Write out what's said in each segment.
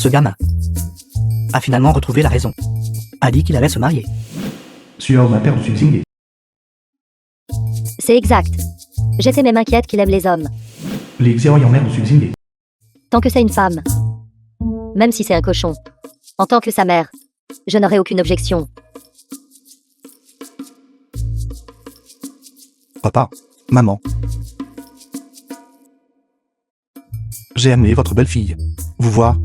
Ce gamin a finalement retrouvé la raison. A dit qu'il allait se marier. Xiao m'a perdu Xingye. C'est exact. J'étais même inquiète qu'il aime les hommes. Li Xiao en merde de Xingye. Tant que c'est une femme. Même si c'est un cochon. En tant que sa mère, je n'aurai aucune objection. Papa, maman. J'ai amené votre belle-fille. Vous voir.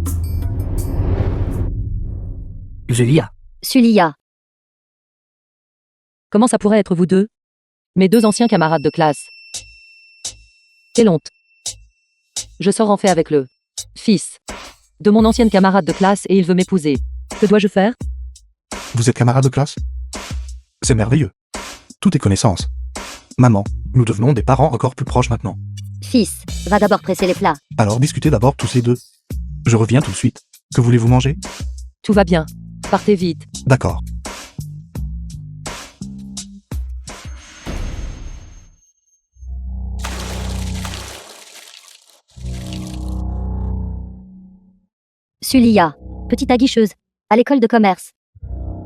Julia, Sulia, Comment ça pourrait être vous deux? Mes deux anciens camarades de classe. Quelle honte. Je sors en fait avec le fils de mon ancienne camarade de classe et il veut m'épouser. Que dois-je faire? Vous êtes camarade de classe? C'est merveilleux. Tout est connaissance. Maman, nous devenons des parents encore plus proches maintenant. fils, va d'abord presser les plats. Alors discutez d'abord tous les deux. Je reviens tout de suite. Que voulez-vous manger? Tout va bien. Partez vite. D'accord. Sulia, petite aguicheuse, à l'école de commerce.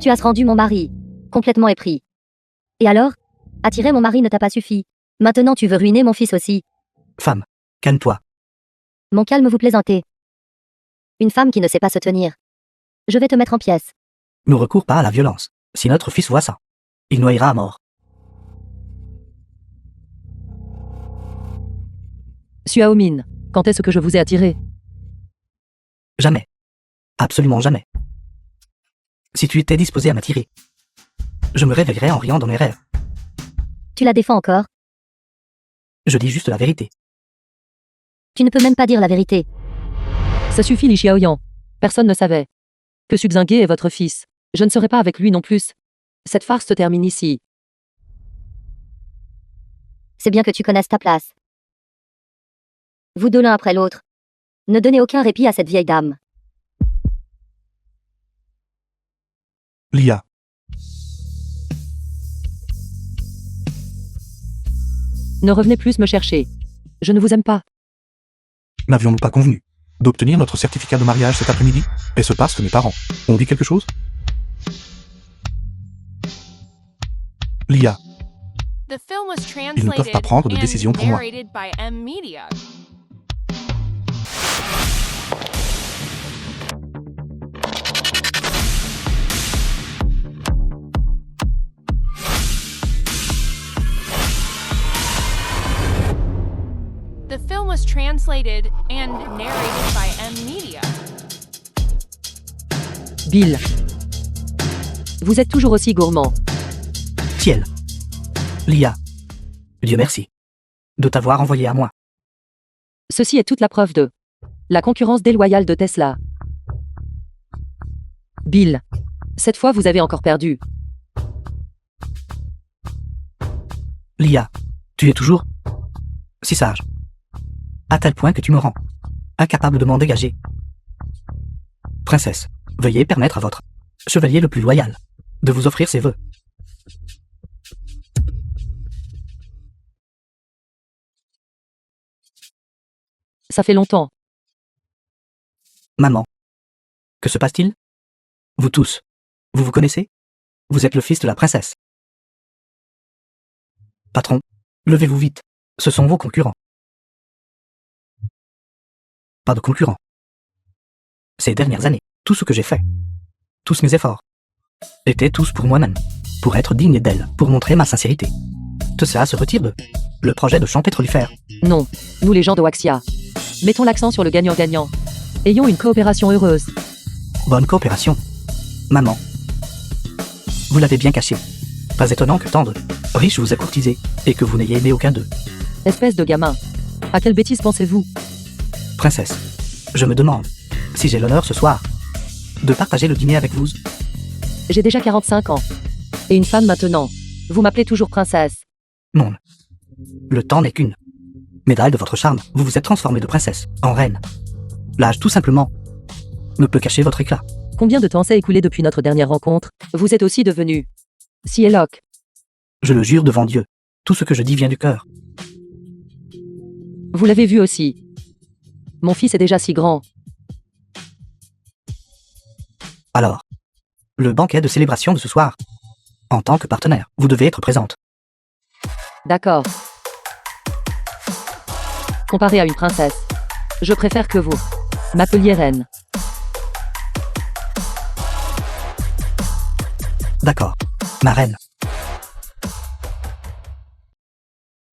Tu as rendu mon mari, complètement épris. Et alors? Attirer mon mari ne t'a pas suffi. Maintenant tu veux ruiner mon fils aussi. femme, calme-toi. Mon calme vous plaisantez. Une femme qui ne sait pas se tenir. Je vais te mettre en pièces. Ne recours pas à la violence. Si notre fils voit ça, il noyera à mort. Xiaomin, quand est-ce que je vous ai attiré? Jamais. Absolument jamais. Si tu étais disposé à m'attirer, je me réveillerais en riant dans mes rêves. Tu la défends encore? Je dis juste la vérité. Tu ne peux même pas dire la vérité. Ça suffit Li Xiaoyan. Personne ne savait que Xu Xingye est votre fils. Je ne serai pas avec lui non plus. Cette farce se termine ici. C'est bien que tu connaisses ta place. Vous deux l'un après l'autre. Ne donnez aucun répit à cette vieille dame. Lia. Ne revenez plus me chercher. Je ne vous aime pas. N'avions-nous pas convenu d'obtenir notre certificat de mariage cet après-midi? Et se passe que mes parents ont dit quelque chose? Lia, Ils ne peuvent pas prendre de décision pour moi. The film was translated and narrated by M Media. Bill. Vous êtes toujours aussi gourmand. Ciel. Lia. Dieu merci. De t'avoir envoyé à moi. Ceci est toute la preuve de la concurrence déloyale de Tesla. Bill. Cette fois vous avez encore perdu. Lia. Tu es toujours si sage. À tel point que tu me rends incapable de m'en dégager. Princesse, veuillez permettre à votre chevalier le plus loyal de vous offrir ses vœux. Ça fait longtemps. Maman. Que se passe-t-il? Vous tous. Vous vous connaissez? Vous êtes le fils de la princesse. Patron, levez-vous vite. Ce sont vos concurrents. Pas de concurrents. Ces dernières années, tout ce que j'ai fait, tous mes efforts, étaient tous pour moi-même, pour être digne d'elle, pour montrer ma sincérité. Tout cela se retire de le projet de champ pétrolifère. Non, nous les gens de Waxia. Mettons l'accent sur le gagnant-gagnant. Ayons une coopération heureuse. Bonne coopération. Maman. Vous l'avez bien caché. Pas étonnant que tant de riches vous aient courtisé, et que vous n'ayez aimé aucun d'eux. Espèce de gamin. À quelle bêtise pensez-vous? Princesse, je me demande si j'ai l'honneur ce soir de partager le dîner avec vous. J'ai déjà 45 ans. Et une femme maintenant. Vous m'appelez toujours princesse. Non. Le temps n'est qu'une médaille de votre charme. Vous vous êtes transformée de princesse en reine. L'âge, tout simplement, ne peut cacher votre éclat. Combien de temps s'est écoulé depuis notre dernière rencontre? Vous êtes aussi devenu si éloque. Je le jure devant Dieu. Tout ce que je dis vient du cœur. Vous l'avez vu aussi. Mon fils est déjà si grand. Alors, le banquet de célébration de ce soir. En tant que partenaire, vous devez être présente. D'accord. Comparé à une princesse, je préfère que vous m'appeliez reine. D'accord. Ma reine.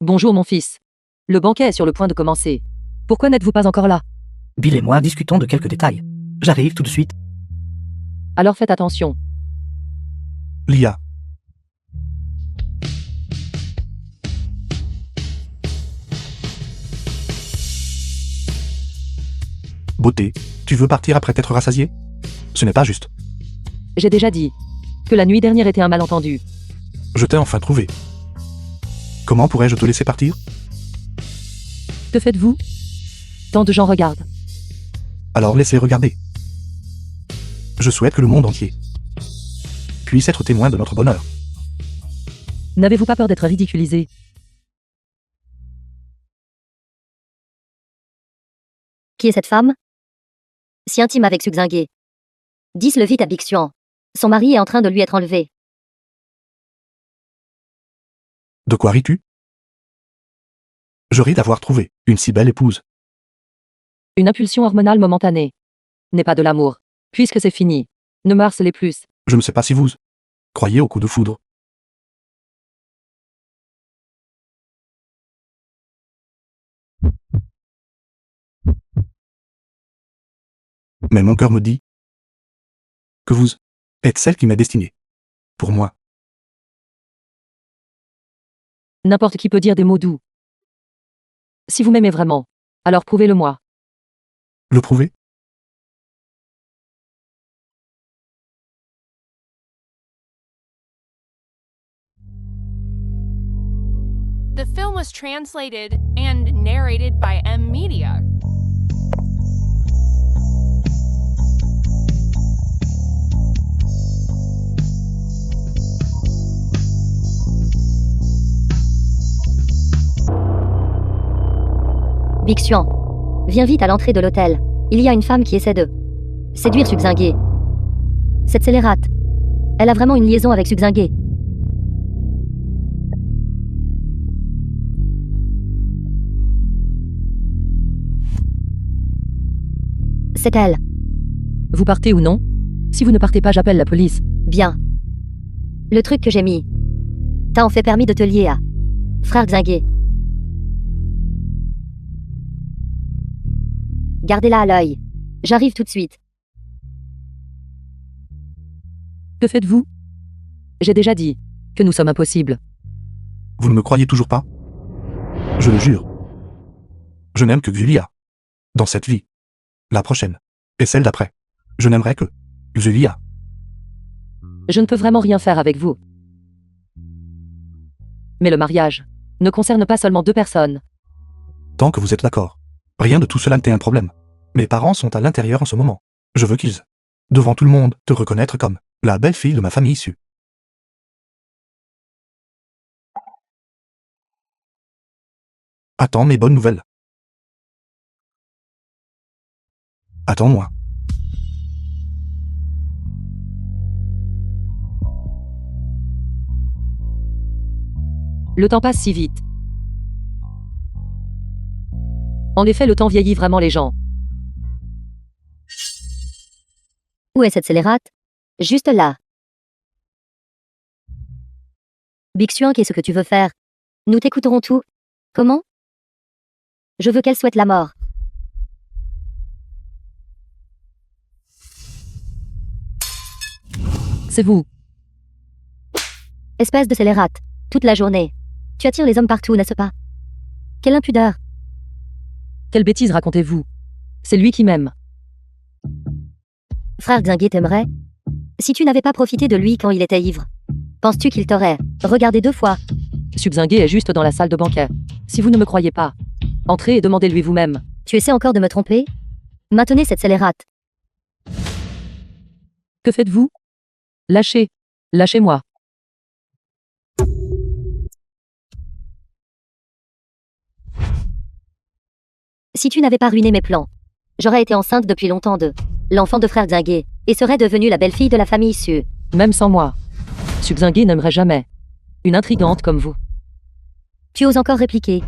Bonjour mon fils. Le banquet est sur le point de commencer. Pourquoi n'êtes-vous pas encore là? Bill et moi discutons de quelques détails. J'arrive tout de suite. Alors faites attention. Lia. Beauté, tu veux partir après t'être rassasié? Ce n'est pas juste. J'ai déjà dit que la nuit dernière était un malentendu. Je t'ai enfin trouvé. Comment pourrais-je te laisser partir? Que faites-vous? Tant de gens regardent. Alors laissez regarder. Je souhaite que le monde entier puisse être témoin de notre bonheur. N'avez-vous pas peur d'être ridiculisé? Qui est cette femme? Si intime avec Suxingé. Dis-le vite à Bixuan. Son mari est en train de lui être enlevé. De quoi ris-tu? Je ris d'avoir trouvé une si belle épouse. Une impulsion hormonale momentanée n'est pas de l'amour. Puisque c'est fini, ne me harcelez plus. Je ne sais pas si vous croyez au coup de foudre. Mais mon cœur me dit que vous êtes celle qui m'est destinée. Pour moi. N'importe qui peut dire des mots doux. Si vous m'aimez vraiment, alors prouvez-le-moi. Le prouver? The film was translated and narrated by M Media. Bixuan. Viens vite à l'entrée de l'hôtel. Il y a une femme qui essaie de séduire Suxingé. Cette scélérate. Elle a vraiment une liaison avec Suxingé. C'est elle. Vous partez ou non? Si vous ne partez pas, j'appelle la police. Bien. Le truc que j'ai mis. T'as en fait permis de te lier à frère Xingé. Gardez-la à l'œil. J'arrive tout de suite. Que faites-vous? J'ai déjà dit que nous sommes impossibles. Vous ne me croyez toujours pas? Je le jure. Je n'aime que Xulia. Dans cette vie. La prochaine. Et celle d'après. Je n'aimerais que Xulia. Je ne peux vraiment rien faire avec vous. Mais le mariage ne concerne pas seulement 2 personnes. Tant que vous êtes d'accord. Rien de tout cela n'était un problème. Mes parents sont à l'intérieur en ce moment. Je veux qu'ils, devant tout le monde, te reconnaître comme la belle-fille de ma famille issue. Attends mes bonnes nouvelles. Attends-moi. Le temps passe si vite. En effet, le temps vieillit vraiment les gens. Où est cette scélérate? Juste là. Bixuan, qu'est-ce que tu veux faire? Nous t'écouterons tout. Comment? Je veux qu'elle souhaite la mort. C'est vous. Espèce de scélérate. Toute la journée. Tu attires les hommes partout, n'est-ce pas? Quelle impudeur. Quelle bêtise racontez-vous? C'est lui qui m'aime. Frère Xingé t'aimerait? Si tu n'avais pas profité de lui quand il était ivre, penses-tu qu'il t'aurait regardé 2 fois? Suxingé est juste dans la salle de banquet. Si vous ne me croyez pas, entrez et demandez-lui vous-même. Tu essaies encore de me tromper? Maintenez cette scélérate. Que faites-vous? Lâchez. Lâchez-moi. Si tu n'avais pas ruiné mes plans, j'aurais été enceinte depuis longtemps de l'enfant de frère Xingé. et serait devenue la belle-fille de la famille Su. Même sans moi. Subzingué n'aimerait jamais une intrigante comme vous. Tu oses encore répliquer.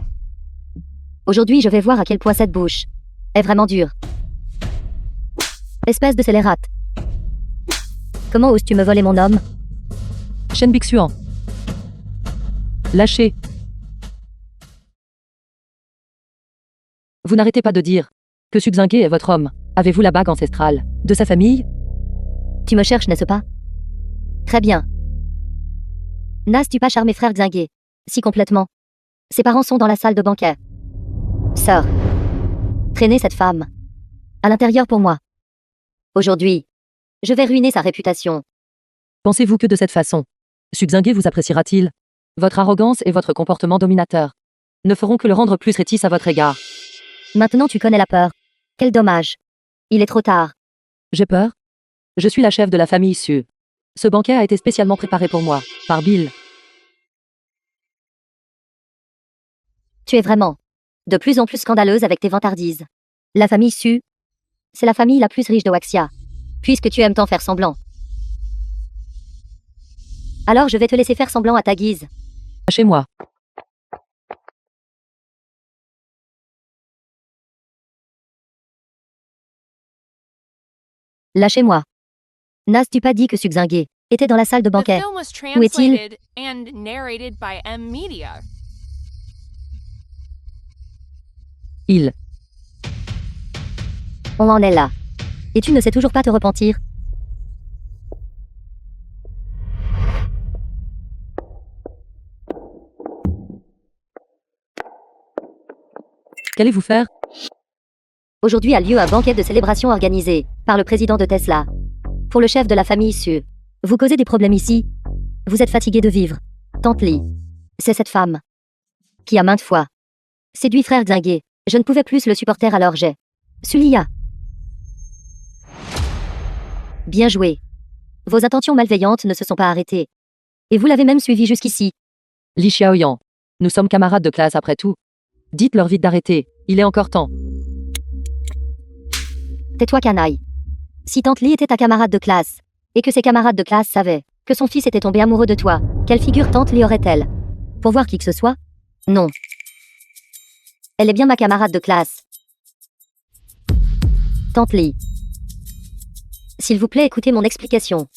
Aujourd'hui, je vais voir à quel point cette bouche est vraiment dure. Espèce de scélérate. Comment oses-tu me voler mon homme? Shen Bixuan. Lâchez. Vous n'arrêtez pas de dire que Subzingué est votre homme. Avez-vous la bague ancestrale de sa famille? Tu me cherches, n'est-ce pas? Très bien. N'as-tu pas charmé frère Xingué? Si complètement. Ses parents sont dans la salle de banquet. Sœur. Traînez cette femme à l'intérieur pour moi. Aujourd'hui, je vais ruiner sa réputation. Pensez-vous que de cette façon, Subzingué vous appréciera-t-il? Votre arrogance et votre comportement dominateur ne feront que le rendre plus rétif à votre égard. Maintenant tu connais la peur. Quel dommage. Il est trop tard. J'ai peur? Je suis la chef de la famille Su. Ce banquet a été spécialement préparé pour moi, par Bill. Tu es vraiment de plus en plus scandaleuse avec tes vantardises. La famille Su, c'est la famille la plus riche de Waxia, puisque tu aimes tant faire semblant. Alors je vais te laisser faire semblant à ta guise. Chez moi. Lâchez-moi. N'as-tu pas dit que Subzingué était dans la salle de The banquet? film was Où est-il? translated and narrated by M Media. Il. On en est là. Et tu ne sais toujours pas te repentir? Qu'allez-vous faire? Aujourd'hui a lieu un banquet de célébration organisé par le président de Tesla. Pour le chef de la famille Su. Vous causez des problèmes ici? Vous êtes fatigué de vivre. Tante Lee. C'est cette femme qui a maintes fois séduit frère Xingué. Je ne pouvais plus le supporter alors j'ai. Sulia. Bien joué. Vos intentions malveillantes ne se sont pas arrêtées. Et vous l'avez même suivi jusqu'ici. Li Xiaoyan. Nous sommes camarades de classe après tout. Dites-leur vite d'arrêter. Il est encore temps. Tais-toi, canaille. Si Tante Lee était ta camarade de classe, et que ses camarades de classe savaient que son fils était tombé amoureux de toi, quelle figure Tante Lee aurait-elle? Pour voir qui que ce soit? Non. Elle est bien ma camarade de classe. Tante Lee. S'il vous plaît, écoutez mon explication.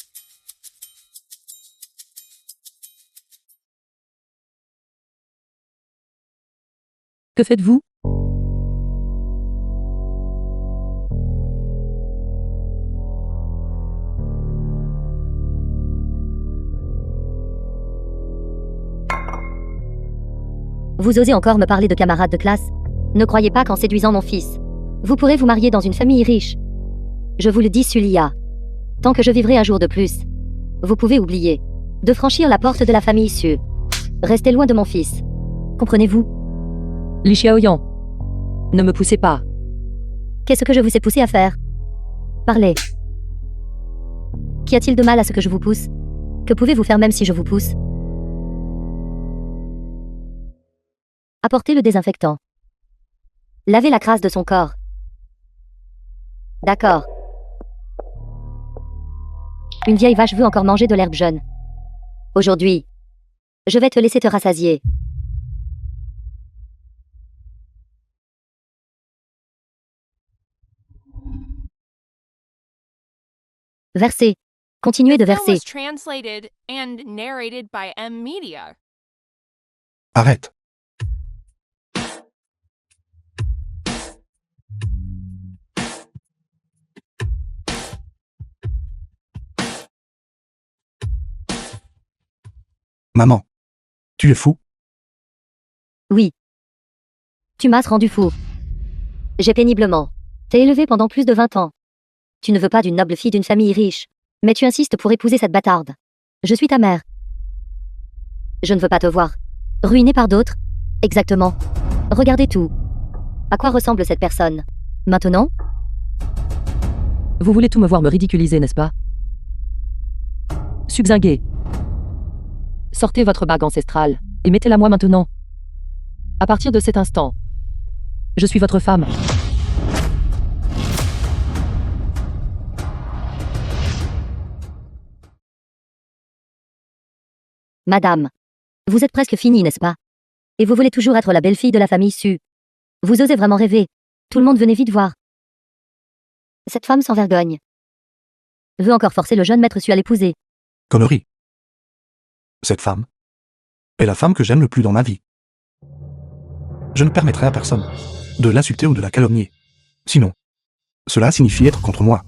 Que faites-vous? Vous osez encore me parler de camarades de classe? Ne croyez pas qu'en séduisant mon fils, vous pourrez vous marier dans une famille riche. Je vous le dis, Sulia. Tant que je vivrai un jour de plus, vous pouvez oublier de franchir la porte de la famille Su. Restez loin de mon fils. Comprenez-vous? Li Xiaoyan. Ne me poussez pas. Qu'est-ce que je vous ai poussé à faire? Parlez. Qu'y a-t-il de mal à ce que je vous pousse? Que pouvez-vous faire même si je vous pousse? Apportez le désinfectant. Lavez la crasse de son corps. D'accord. Une vieille vache veut encore manger de l'herbe jaune. Aujourd'hui, je vais te laisser te rassasier. Versez. Continuez de The film verser. was translated and narrated by M Media. Arrête. Maman. Tu es fou? Oui. Tu m'as rendu fou. J'ai péniblement t'ai élevé pendant plus de 20 ans. Tu ne veux pas d'une noble fille d'une famille riche, mais tu insistes pour épouser cette bâtarde. Je suis ta mère. Je ne veux pas te voir ruinée par d'autres. Exactement. Regardez tout. À quoi ressemble cette personne? Maintenant? Vous voulez tout me voir me ridiculiser, n'est-ce pas? Subzingué. Sortez votre bague ancestrale et mettez-la moi maintenant. À partir de cet instant, je suis votre femme. Madame. Vous êtes presque finie, n'est-ce pas? Et vous voulez toujours être la belle-fille de la famille Su. Vous osez vraiment rêver. Tout le monde venait vite voir. Cette femme sans vergogne veut encore forcer le jeune maître Su à l'épouser. Connerie. Cette femme est la femme que j'aime le plus dans ma vie. Je ne permettrai à personne de l'insulter ou de la calomnier. Sinon, cela signifie être contre moi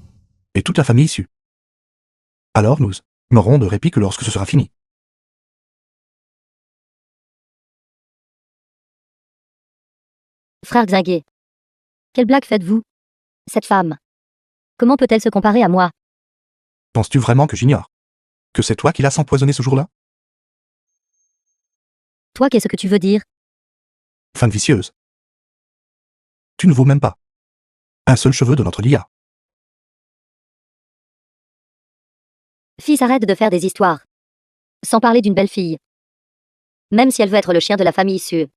et toute la famille issue. Alors nous n'aurons de répit que lorsque ce sera fini. Frère Xinguet. Quelle blague faites-vous? Cette femme. Comment peut-elle se comparer à moi? Penses-tu vraiment que j'ignore que c'est toi qui l'as empoisonné ce jour-là? Toi, qu'est-ce que tu veux dire? Femme vicieuse. Tu ne vaux même pas un seul cheveu de notre Lia. Fils, arrête de faire des histoires. Sans parler d'une belle fille. Même si elle veut être le chien de la famille Su.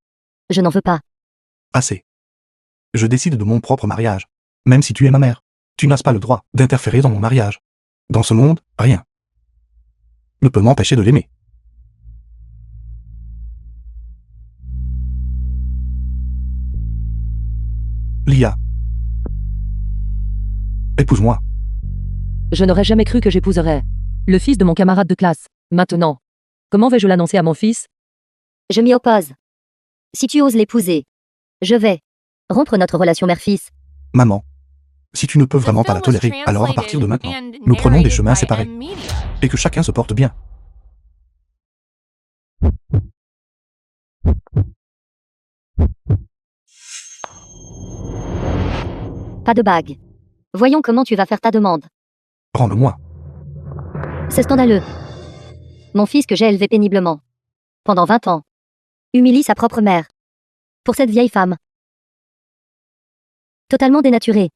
Je n'en veux pas. Assez. Je décide de mon propre mariage. Même si tu es ma mère, tu n'as pas le droit d'interférer dans mon mariage. Dans ce monde, rien ne peut m'empêcher de l'aimer. Lia. Épouse-moi. Je n'aurais jamais cru que j'épouserais le fils de mon camarade de classe. Maintenant, comment vais-je l'annoncer à mon fils? Je m'y oppose. Si tu oses l'épouser, je vais rompre notre relation mère-fils. Maman. Si tu ne peux vraiment pas la tolérer, alors à partir de maintenant, nous prenons des chemins séparés. Et que chacun se porte bien. Pas de bague. Voyons comment tu vas faire ta demande. Rends-le-moi. C'est scandaleux. Mon fils que j'ai élevé péniblement pendant 20 ans humilie sa propre mère pour cette vieille femme. Totalement dénaturée.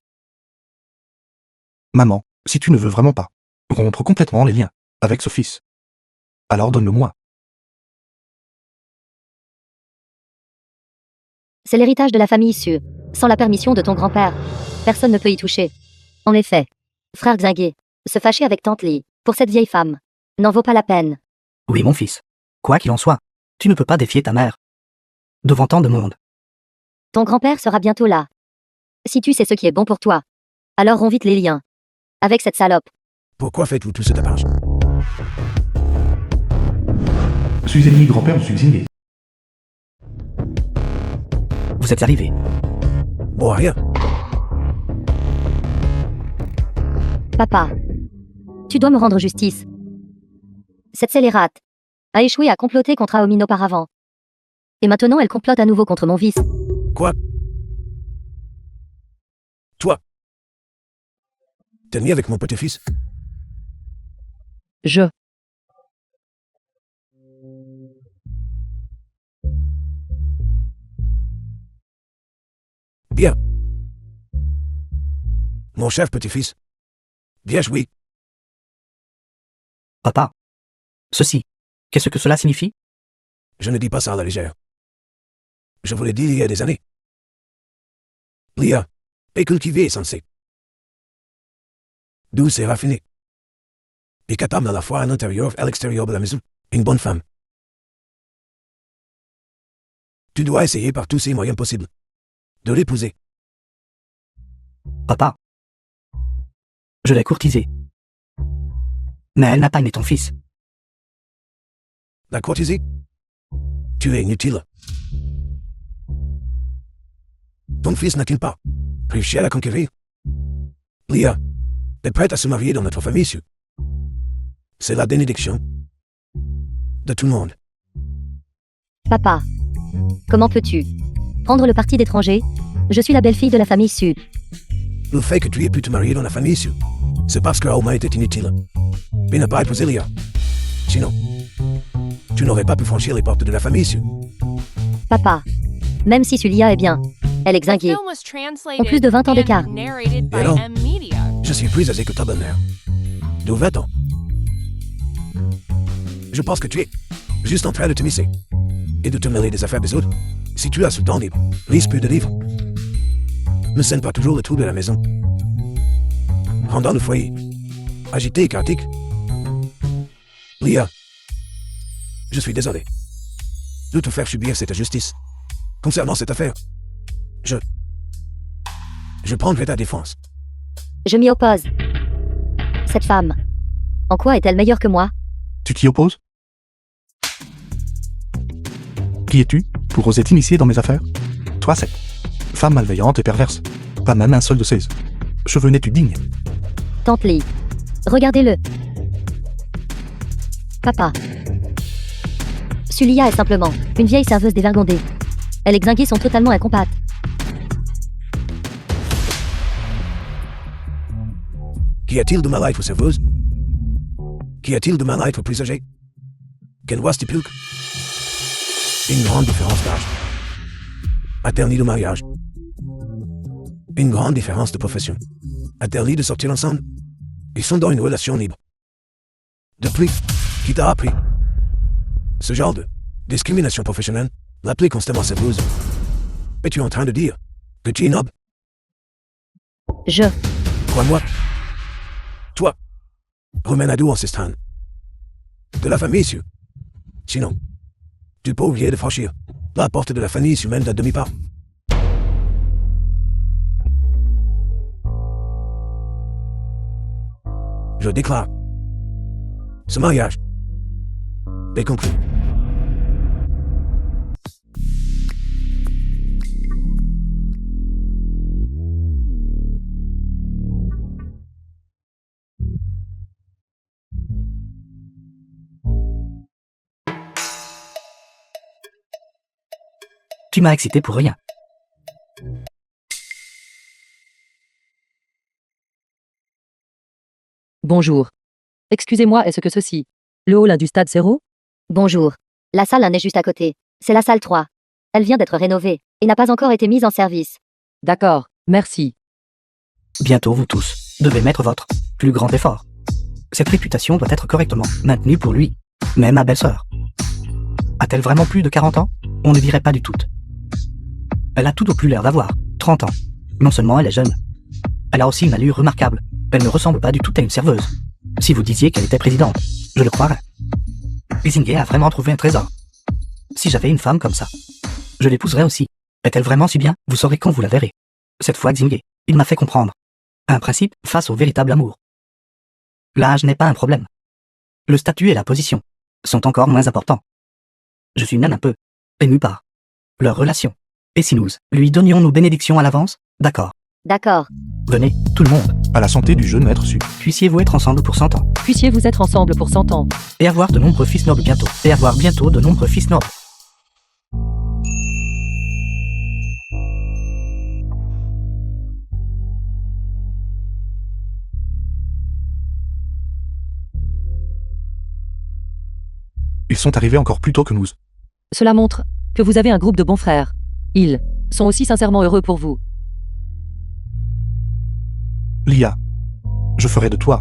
Maman, si tu ne veux vraiment pas rompre complètement les liens avec ce fils, alors donne-le-moi. C'est l'héritage de la famille issue. Sans la permission de ton grand-père, personne ne peut y toucher. En effet, frère Xinguet, se fâcher avec tante Li pour cette vieille femme n'en vaut pas la peine. Oui, mon fils. Quoi qu'il en soit, tu ne peux pas défier ta mère devant tant de monde. Ton grand-père sera bientôt là. Si tu sais ce qui est bon pour toi, alors romps vite les liens avec cette salope. Pourquoi faites-vous tout ce tapage? Je suis ennemi grand-père de Xinguet. Vous êtes arrivé. Bon, rien. Papa, tu dois me rendre justice. Cette scélérate a échoué à comploter contre Aomine auparavant. Et maintenant elle complote à nouveau contre mon vice. Quoi? Toi? T'es mis avec mon petit-fils? Je. Bien. Mon chef petit-fils. Bien joué. Papa. Ceci. Qu'est-ce que cela signifie? Je ne dis pas ça à la légère. Je vous l'ai dit il y a des années. Lia est cultivée et sensée. Douce et raffinée. Et capable à la fois à l'intérieur et à l'extérieur de la maison. Une bonne femme. Tu dois essayer par tous ces moyens possibles de l'épouser. Papa. Je l'ai courtisée. Mais elle n'a pas aimé ton fils. La courtiser? Tu es inutile. Ton fils n'a-t-il pas réussi à la conquérir? Lia est prête à se marier dans notre famille, Su. C'est la bénédiction de tout le monde. Papa, comment peux-tu prendre le parti d'étranger? Je suis la belle-fille de la famille Su. Le fait que tu aies pu te marier dans la famille, Su, c'est parce que Aoma était inutile. Et n'a pas épousé Lia. Sinon, tu n'aurais pas pu franchir les portes de la famille, Su. Papa, même si Sulia est bien, elle est The Xinguet. film was translated plus de 20 ans d'écart. and narrated by Alors? M Media. Je suis plus âgé que ta belle-mère. De 20 ans. Je pense que tu es juste en train de te misser et de te mêler des affaires des autres. Si tu as ce temps libre, lis plus de livres. Ne sème pas toujours le trou de la maison. Rendant le foyer agité et chaotique. Lia Je suis désolé de te faire subir cette injustice. Concernant cette affaire, je prendrai ta défense. Je m'y oppose. Cette femme. En quoi est-elle meilleure que moi? Tu t'y opposes? Qui es-tu pour oser t'initier dans mes affaires? Toi, cette femme malveillante et perverse. Pas même un seul de ses cheveux n'es-tu digne. Tante Lee. Regardez-le. Papa. Sulia est simplement une vieille serveuse dévergondée. Elle et Xingui sont totalement incompatibles. Qu'y a-t-il de ma life aux serveuses? Qu'y a-t-il de ma life aux plus âgés? Kenwa stipule une grande différence d'âge. Interdit de mariage. Une grande différence de profession. Interdit de sortir ensemble. Ils sont dans une relation libre. Depuis, qui t'a appris ce genre de discrimination professionnelle, l'appeler constamment serveuse? Es-tu en train de dire que tu es noble? Je. Crois-moi. Toi, Romanado ancestral. De la famille, sûr. Sinon, tu peux oublier de franchir la porte de la famille humaine d'un demi-pas. Je déclare ce mariage est conclu. Tu m'as excité pour rien. Bonjour. Excusez-moi, est-ce que ceci? Le hall 1 du stade 0? Bonjour. La salle 1 est juste à côté. C'est la salle 3. Elle vient d'être rénovée et n'a pas encore été mise en service. D'accord, merci. Bientôt, vous tous devez mettre votre plus grand effort. Cette réputation doit être correctement maintenue pour lui, même ma belle-sœur. A-t-elle vraiment plus de 40 ans? On ne dirait pas du tout. Elle a tout au plus l'air d'avoir 30 ans. Non seulement elle est jeune, elle a aussi une allure remarquable. Elle ne ressemble pas du tout à une serveuse. Si vous disiez qu'elle était présidente, je le croirais. Xingye a vraiment trouvé un trésor. Si j'avais une femme comme ça, je l'épouserais aussi. Est-elle vraiment si bien? Vous saurez quand vous la verrez. Cette fois, Xingye, il m'a fait comprendre un principe face au véritable amour. L'âge n'est pas un problème. Le statut et la position sont encore moins importants. Je suis même un peu ému par leur relation. Et si nous lui donnions nos bénédictions à l'avance? D'accord. D'accord. Venez, tout le monde. À la santé du jeune maître Su. Puissiez-vous être ensemble pour 100 ans. Puissiez-vous être ensemble pour 100 ans. Et avoir de nombreux fils nobles bientôt. Et avoir bientôt de nombreux fils nobles. Ils sont arrivés encore plus tôt que nous. Cela montre que vous avez un groupe de bons frères. Ils sont aussi sincèrement heureux pour vous. Lia, je ferai de toi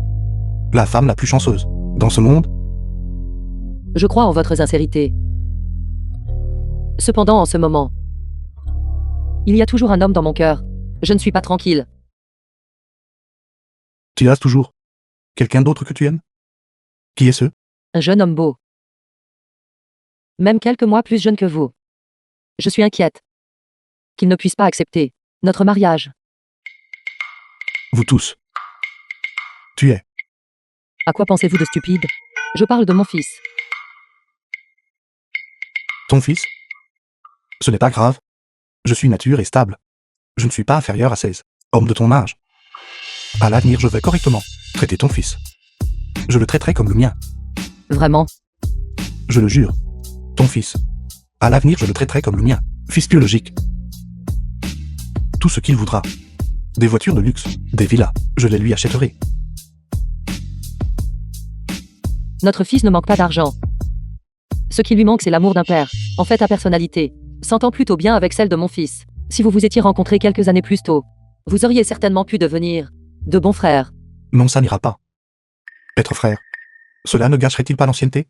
la femme la plus chanceuse dans ce monde. Je crois en votre sincérité. Cependant, en ce moment, il y a toujours un homme dans mon cœur. Je ne suis pas tranquille. Tu as toujours quelqu'un d'autre que tu aimes? Qui est ce? Un jeune homme beau. Même quelques mois plus jeune que vous. Je suis inquiète qu'il ne puisse pas accepter notre mariage. Vous tous. Tu es. À quoi pensez-vous de stupide? Je parle de mon fils. Ton fils? Ce n'est pas grave. Je suis mature et stable. Je ne suis pas inférieur à 16 hommes de ton âge. À l'avenir, je vais correctement traiter ton fils. Je le traiterai comme le mien. Vraiment? Je le jure. Ton fils. À l'avenir, je le traiterai comme le mien. Fils biologique. Tout ce qu'il voudra. Des voitures de luxe, des villas, je les lui achèterai. Notre fils ne manque pas d'argent. Ce qui lui manque, c'est l'amour d'un père. En fait, ta personnalité s'entend plutôt bien avec celle de mon fils. Si vous vous étiez rencontrés quelques années plus tôt, vous auriez certainement pu devenir de bons frères. Non, ça n'ira pas. Être frère, cela ne gâcherait-il pas l'ancienneté?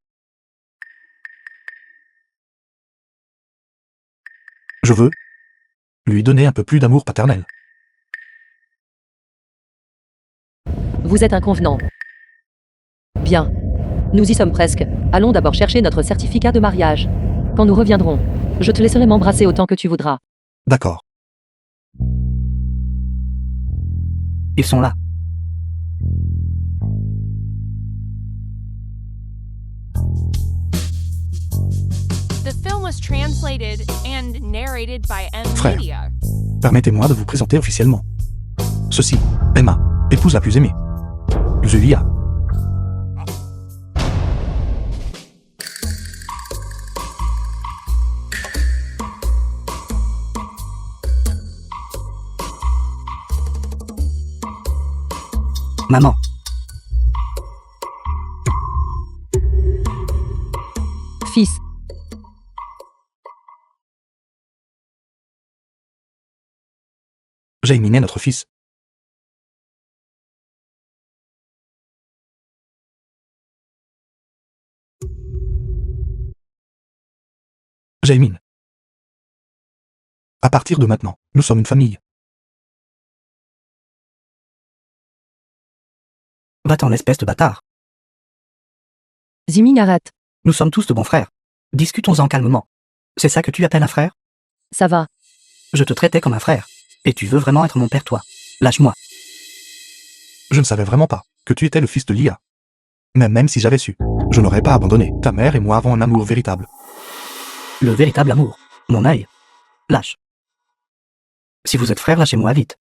Je veux lui donner un peu plus d'amour paternel. Vous êtes inconvenant. Bien. Nous y sommes presque. Allons d'abord chercher notre certificat de mariage. Quand nous reviendrons, je te laisserai m'embrasser autant que tu voudras. D'accord. Ils sont là. The film was translated and narrated by M. Frère. Media. Permettez-moi de vous présenter officiellement. Ceci est ma épouse la plus aimée. Julia. Maman, Fils, Jaime est notre fils. Jaime. À partir de maintenant, nous sommes une famille. va-t'en espèce de bâtard. Ziming arrête. Nous sommes tous de bons frères. Discutons-en calmement. C'est ça que tu appelles un frère? Ça va. Je te traitais comme un frère. Et tu veux vraiment être mon père, toi? Lâche-moi. Je ne savais vraiment pas que tu étais le fils de Lia. Mais même si j'avais su, je n'aurais pas abandonné. Ta mère et moi avons un amour véritable. Le véritable amour. Mon œil. Lâche. Si vous êtes frères, lâchez-moi vite.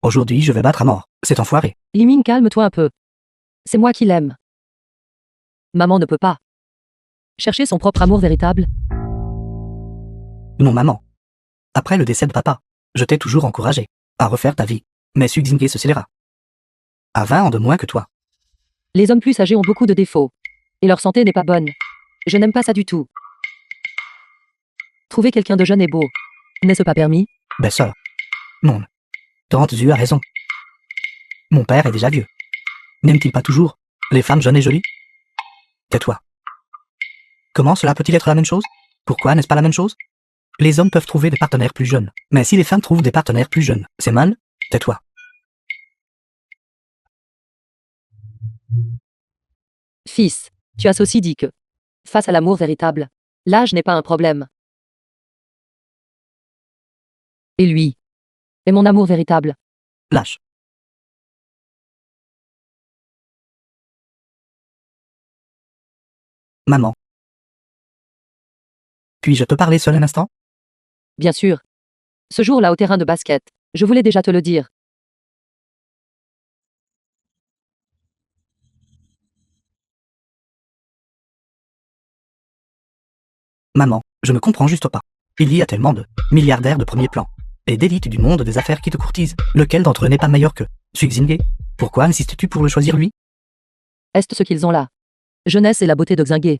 Aujourd'hui, je vais battre à mort cet enfoiré. Liming, calme-toi un peu. C'est moi qui l'aime. Maman ne peut pas chercher son propre amour véritable. Non, maman. Après le décès de papa, je t'ai toujours encouragé à refaire ta vie. Mais Xingye se scéléra. À 20 ans de moins que toi. Les hommes plus âgés ont beaucoup de défauts. Et leur santé n'est pas bonne. Je n'aime pas ça du tout. Trouver quelqu'un de jeune et beau. N'est-ce pas permis? Besseur. Non. Tante Zu a raison. Mon père est déjà vieux. N'aime-t-il pas toujours les femmes jeunes et jolies? Tais-toi. Comment cela peut-il être la même chose? Pourquoi n'est-ce pas la même chose? Les hommes peuvent trouver des partenaires plus jeunes. Mais si les femmes trouvent des partenaires plus jeunes, c'est mal? Tais-toi. Fils, tu as aussi dit que, face à l'amour véritable, l'âge n'est pas un problème. Et lui est mon amour véritable. Lâche. Maman. Puis-je te parler seul un instant? Bien sûr. Ce jour-là au terrain de basket, je voulais déjà te le dire. Maman, je ne comprends juste pas. Il y a tellement de milliardaires de premier plan et d'élites du monde des affaires qui te courtisent. Lequel d'entre eux n'est pas meilleur que Xingye? Pourquoi insistes-tu pour le choisir lui? Est-ce ce qu'ils ont là? Jeunesse et la beauté de Xingye.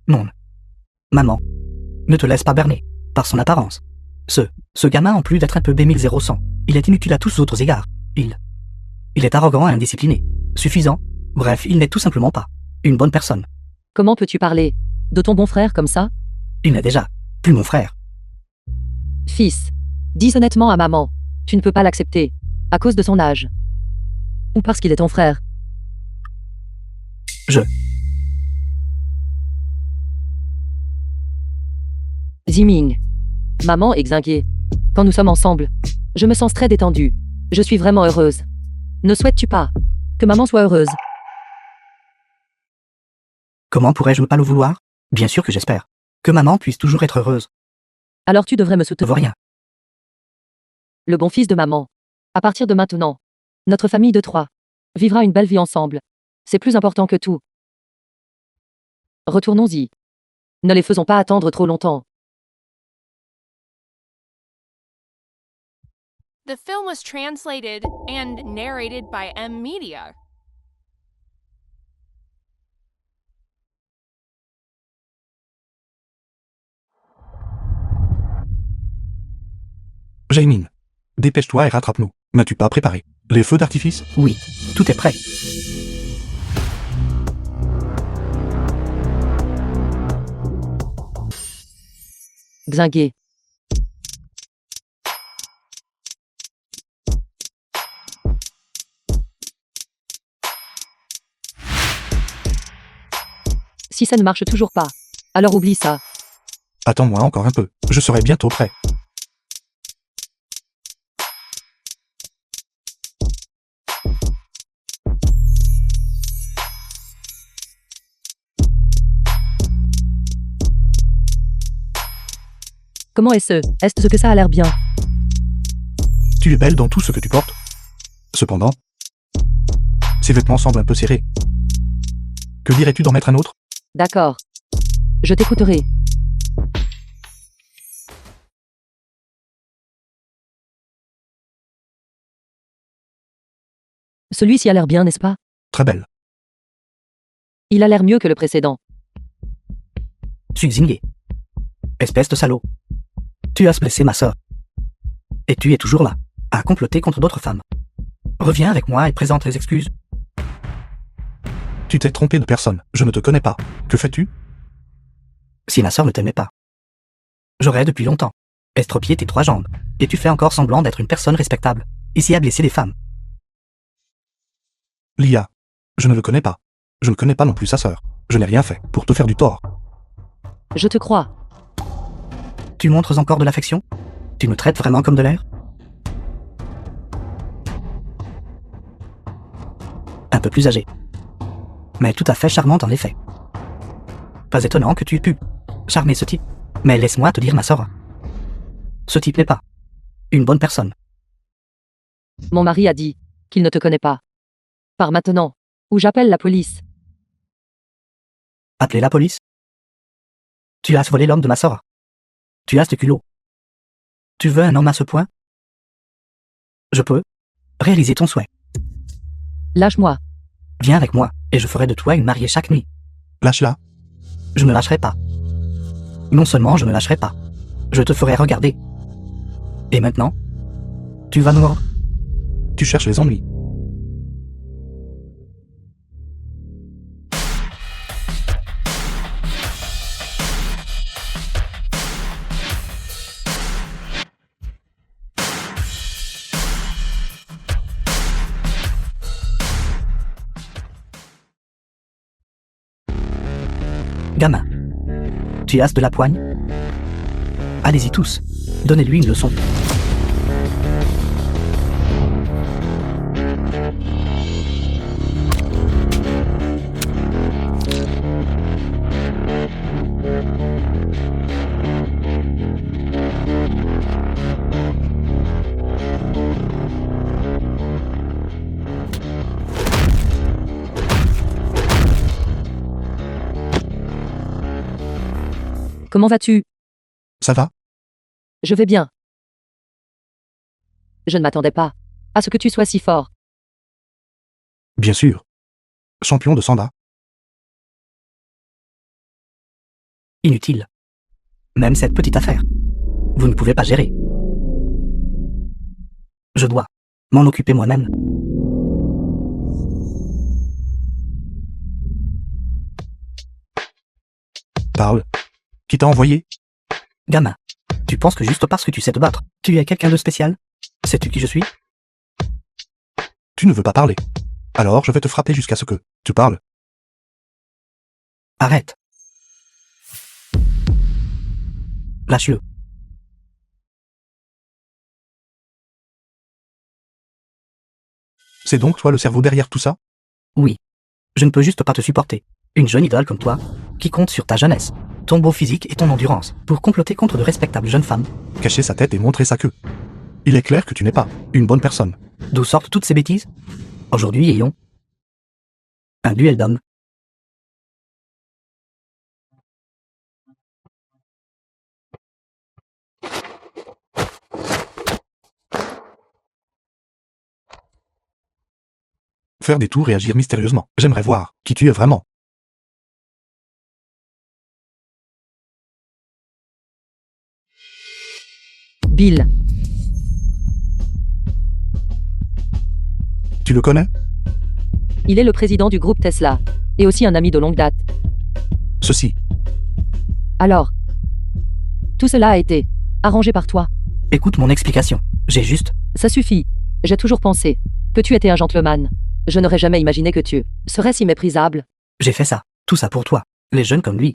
Non. Maman, ne te laisse pas berner par son apparence. Ce gamin, en plus d'être un peu B1100, il est inutile à tous autres égards. Il est arrogant et indiscipliné. Suffisant. Bref, il n'est tout simplement pas une bonne personne. Comment peux-tu parler de ton bon frère comme ça? Il n'est déjà plus mon frère. Fils, dis honnêtement à maman, tu ne peux pas l'accepter, à cause de son âge. Ou parce qu'il est ton frère. Ziming. Maman et Xingye. Quand nous sommes ensemble, je me sens très détendue. Je suis vraiment heureuse. Ne souhaites-tu pas que maman soit heureuse? Comment pourrais-je ne pas le vouloir? Bien sûr que j'espère que maman puisse toujours être heureuse. Alors tu devrais me Ne soutenir. vois rien. Le bon fils de maman. À partir de maintenant, notre famille de 3 vivra une belle vie ensemble. C'est plus important que tout. Retournons-y. Ne les faisons pas attendre trop longtemps. The film was translated and narrated by M. Media. Jaime, dépêche-toi et rattrape-nous. N'as-tu pas préparé les feux d'artifice? Oui, tout est prêt. Xingye. Si ça ne marche toujours pas, alors oublie ça. Attends-moi encore un peu, je serai bientôt prêt. Comment est-ce que ça a l'air bien? Tu es belle dans tout ce que tu portes. Cependant, ces vêtements semblent un peu serrés. Que dirais-tu d'en mettre un autre? D'accord. Je t'écouterai. Celui-ci a l'air bien, n'est-ce pas? Très belle. Il a l'air mieux que le précédent. Tu es Xingye. Espèce de salaud. Tu as blessé ma sœur. Et tu es toujours là, à comploter contre d'autres femmes. Reviens avec moi et présente tes excuses. Tu t'es trompé de personne, je ne te connais pas. Que fais-tu? Si ma sœur ne t'aimait pas, j'aurais depuis longtemps estropié tes 3 jambes, et tu fais encore semblant d'être une personne respectable, ici à blesser les femmes. Lia, je ne le connais pas. Je ne connais pas non plus sa sœur. Je n'ai rien fait pour te faire du tort. Je te crois. Tu montres encore de l'affection? Tu me traites vraiment comme de l'air? Un peu plus âgée. Mais tout à fait charmante en effet. Pas étonnant que tu aies pu charmer ce type. Mais laisse-moi te dire, ma sœur. Ce type n'est pas une bonne personne. Mon mari a dit qu'il ne te connaît pas. Par maintenant, ou j'appelle la police. Appelez la police? Tu as volé l'homme de ma sœur. Tu as ce culot. Tu veux un homme à ce point? Je peux réaliser ton souhait. Lâche-moi. Viens avec moi, et je ferai de toi une mariée chaque nuit. Lâche-la. Je ne lâcherai pas. Non seulement je ne lâcherai pas, je te ferai regarder. Et maintenant, tu vas nous mordre? Tu cherches les ennuis. Gamin, tu as de la poigne? Allez-y tous, donnez-lui une leçon. Comment vas-tu? Ça va? Je vais bien. Je ne m'attendais pas à ce que tu sois si fort. Bien sûr. Champion de Sanda. Inutile. Même cette petite affaire. Vous ne pouvez pas gérer. Je dois m'en occuper moi-même. Parle. Qui t'a envoyé? Gamin, tu penses que juste parce que tu sais te battre, tu es quelqu'un de spécial? Sais-tu qui je suis? Tu ne veux pas parler. Alors je vais te frapper jusqu'à ce que tu parles. Arrête. Lâche-le. C'est donc toi le cerveau derrière tout ça? Oui. Je ne peux juste pas te supporter. Une jeune idole comme toi, qui compte sur ta jeunesse, ton beau physique et ton endurance, pour comploter contre de respectables jeunes femmes. Cacher sa tête et montrer sa queue. Il est clair que tu n'es pas une bonne personne. D'où sortent toutes ces bêtises? Aujourd'hui, ayons un duel d'hommes. Faire des tours et agir mystérieusement. J'aimerais voir qui tu es vraiment. Bill. Tu le connais? Il est le président du groupe Tesla. Et aussi un ami de longue date. Ceci. Alors, tout cela a été arrangé par toi. Écoute mon explication. J'ai juste... Ça suffit. J'ai toujours pensé que tu étais un gentleman. Je n'aurais jamais imaginé que tu serais si méprisable. J'ai fait ça. Tout ça pour toi. les jeunes comme lui.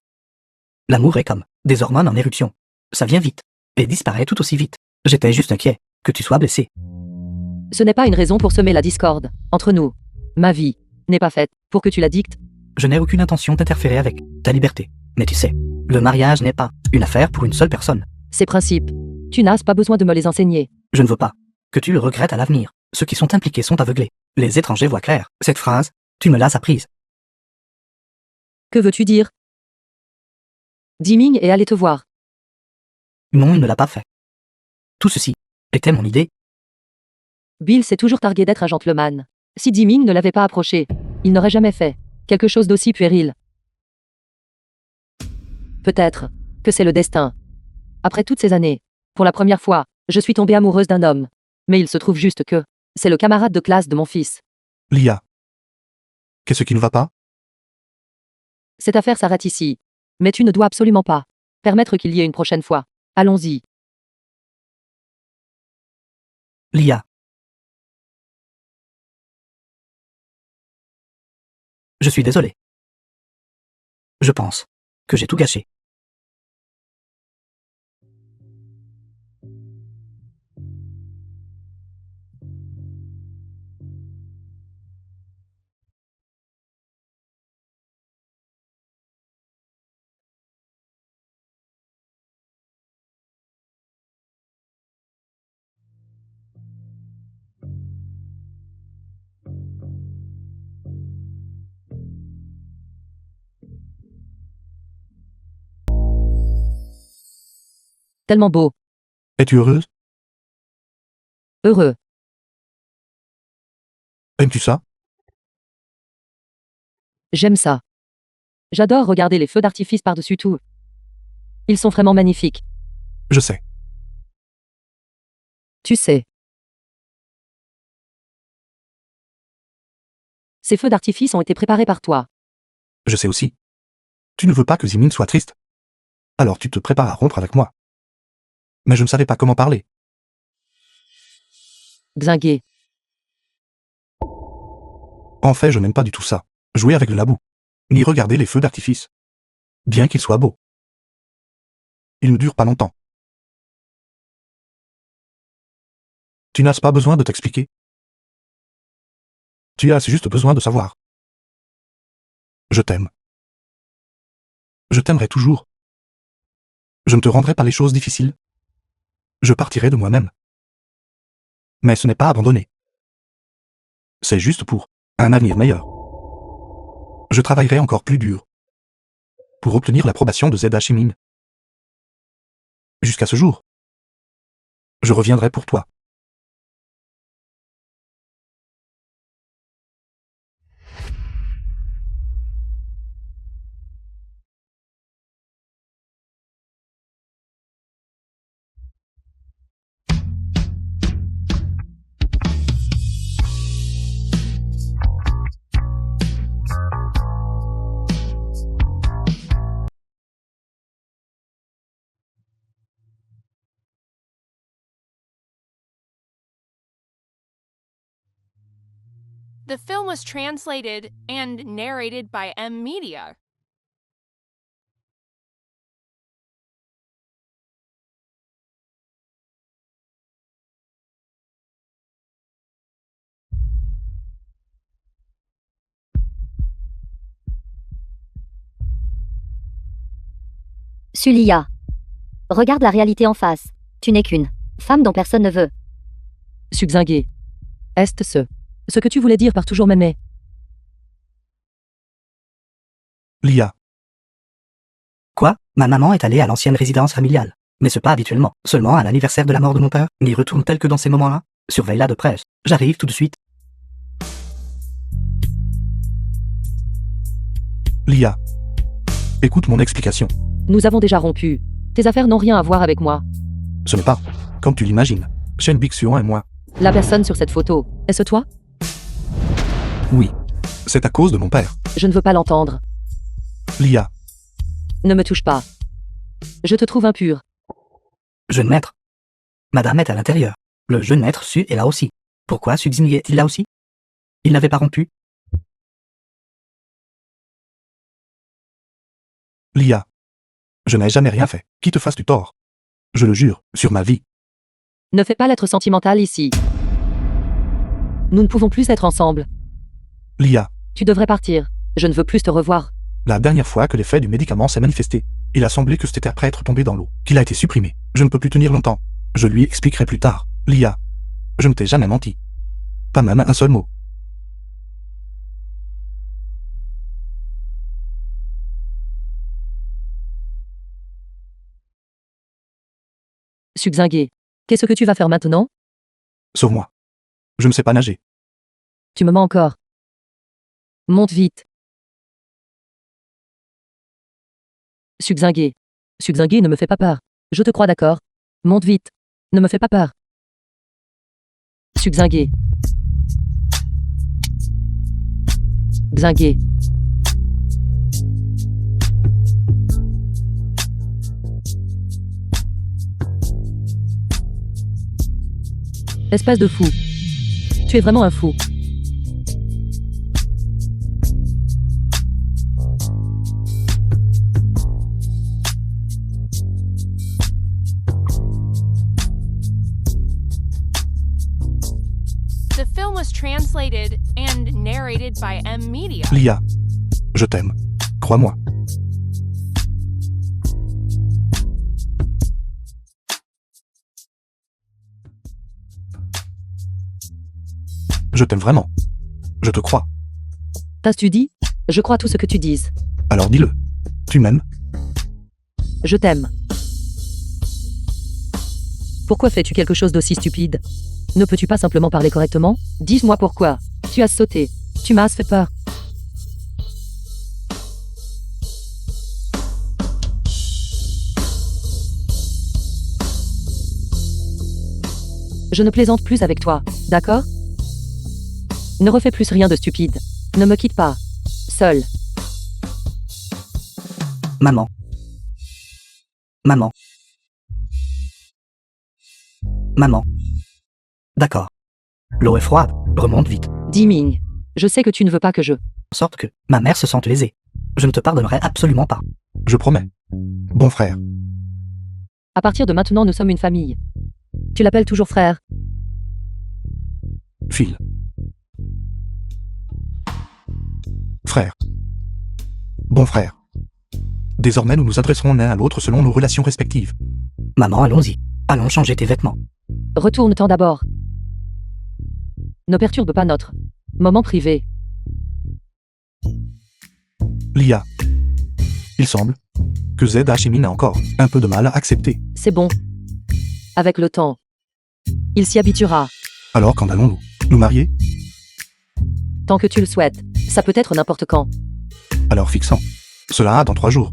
L'amour est comme des hormones en éruption. Ça vient vite et disparaît tout aussi vite. J'étais juste inquiet que tu sois blessé. Ce n'est pas une raison pour semer la discorde entre nous. Ma vie n'est pas faite pour que tu la dictes. Je n'ai aucune intention d'interférer avec ta liberté. Mais tu sais, le mariage n'est pas une affaire pour une seule personne. Ces principes, tu n'as pas besoin de me les enseigner. Je ne veux pas que tu le regrettes à l'avenir. Ceux qui sont impliqués sont aveuglés. Les étrangers voient clair. Cette phrase, tu me l'as apprise. Que veux-tu dire? Diming est allé te voir. Non, il ne l'a pas fait. Tout ceci était mon idée. Bill s'est toujours targué d'être un gentleman. Si Diming ne l'avait pas approché, il n'aurait jamais fait quelque chose d'aussi puéril. Peut-être que c'est le destin. Après toutes ces années, pour la première fois, je suis tombée amoureuse d'un homme. Mais il se trouve juste que c'est le camarade de classe de mon fils. Lia. Qu'est-ce qui ne va pas? Cette affaire s'arrête ici. Mais tu ne dois absolument pas permettre qu'il y ait une prochaine fois. Allons-y. Lia. Je suis désolé. Je pense que j'ai tout gâché. Tellement beau. Es-tu heureuse? Heureux. Aimes-tu ça? J'aime ça. J'adore regarder les feux d'artifice par-dessus tout. Ils sont vraiment magnifiques. Je sais. Tu sais. Ces feux d'artifice ont été préparés par toi. Je sais aussi. Tu ne veux pas que Zimin soit triste. Alors tu te prépares à rompre avec moi. Mais je ne savais pas comment parler. Xingué. En fait, je n'aime pas du tout ça. Jouer avec de la boue. Ni regarder les feux d'artifice. Bien qu'ils soient beaux. Ils ne durent pas longtemps. Tu n'as pas besoin de t'expliquer. Tu as juste besoin de savoir. Je t'aime. Je t'aimerai toujours. Je ne te rendrai pas les choses difficiles. Je partirai de moi-même. Mais ce n'est pas abandonné. C'est juste pour un avenir meilleur. Je travaillerai encore plus dur pour obtenir l'approbation de Zeda Shimin. Jusqu'à ce jour. Je reviendrai pour toi. The film was translated and narrated by M Media. Sulia. Regarde la réalité en face. Tu n'es qu'une femme dont personne ne veut. Subxingué. Est ce que tu voulais dire par toujours m'aimer? Lia. Quoi? Ma maman est allée à l'ancienne résidence familiale. Mais ce pas habituellement. Seulement à l'anniversaire de la mort de mon père. N'y retourne-t-elle que dans ces moments-là? Surveille-la de près. J'arrive tout de suite. Lia. Écoute mon explication. Nous avons déjà rompu. Tes affaires n'ont rien à voir avec moi. Ce n'est pas, comme tu l'imagines, Shen Bixuan et moi. La personne sur cette photo, est-ce toi? Oui. C'est à cause de mon père. Je ne veux pas l'entendre. Lia. Ne me touche pas. Je te trouve impur. Jeune maître. Madame est à l'intérieur. Le jeune maître Su est là aussi. Pourquoi Subxing est-il là aussi? Il n'avait pas rompu. Lia. Je n'ai jamais rien fait qui te fasse du tort. Je le jure, sur ma vie. Ne fais pas l'être sentimental ici. Nous ne pouvons plus être ensemble. Lia. Tu devrais partir. Je ne veux plus te revoir. La dernière fois que l'effet du médicament s'est manifesté, il a semblé que c'était après être tombé dans l'eau qu'il a été supprimé. Je ne peux plus tenir longtemps. Je lui expliquerai plus tard. Lia. Je ne t'ai jamais menti. Pas même un seul mot. Suxingué. Qu'est-ce que tu vas faire maintenant? Sauve-moi. Je ne sais pas nager. Tu me mens encore. Monte vite. Suxingué. Suxingué, ne me fais pas peur. Je te crois, d'accord? Monte vite. Ne me fais pas peur. Suxingué. Xingué. Espèce de fou. Tu es vraiment un fou. The film was translated and narrated by M Media. Lia. Je t'aime. Crois-moi. Je t'aime vraiment. Je te crois. T'as-tu dit? Je crois tout ce que tu dises. Alors dis-le. Tu m'aimes? Je t'aime. Pourquoi fais-tu quelque chose d'aussi stupide? Ne peux-tu pas simplement parler correctement? Dis-moi pourquoi. Tu as sauté. Tu m'as fait peur. Je ne plaisante plus avec toi, d'accord? Ne refais plus rien de stupide. Ne me quitte pas. Seul. Maman. Maman. Maman. D'accord. L'eau est froide, remonte vite. Diming. Je sais que tu ne veux pas que je... En sorte que ma mère se sente lésée. Je ne te pardonnerai absolument pas. Je promets. Bon frère. À partir de maintenant, nous sommes une famille. Tu l'appelles toujours frère. Phil. Frère. Bon frère. Désormais, nous nous adresserons l'un à l'autre selon nos relations respectives. Maman, allons-y. Allons changer tes vêtements. Retourne-t'en d'abord. Ne perturbe pas notre moment privé. Lia. Il semble que Z Hachimine a encore un peu de mal à accepter. C'est bon. Avec le temps. Il s'y habituera. Alors quand allons-nous nous marier? Tant que tu le souhaites. Ça peut être n'importe quand. Alors fixons. Cela dans 3 jours.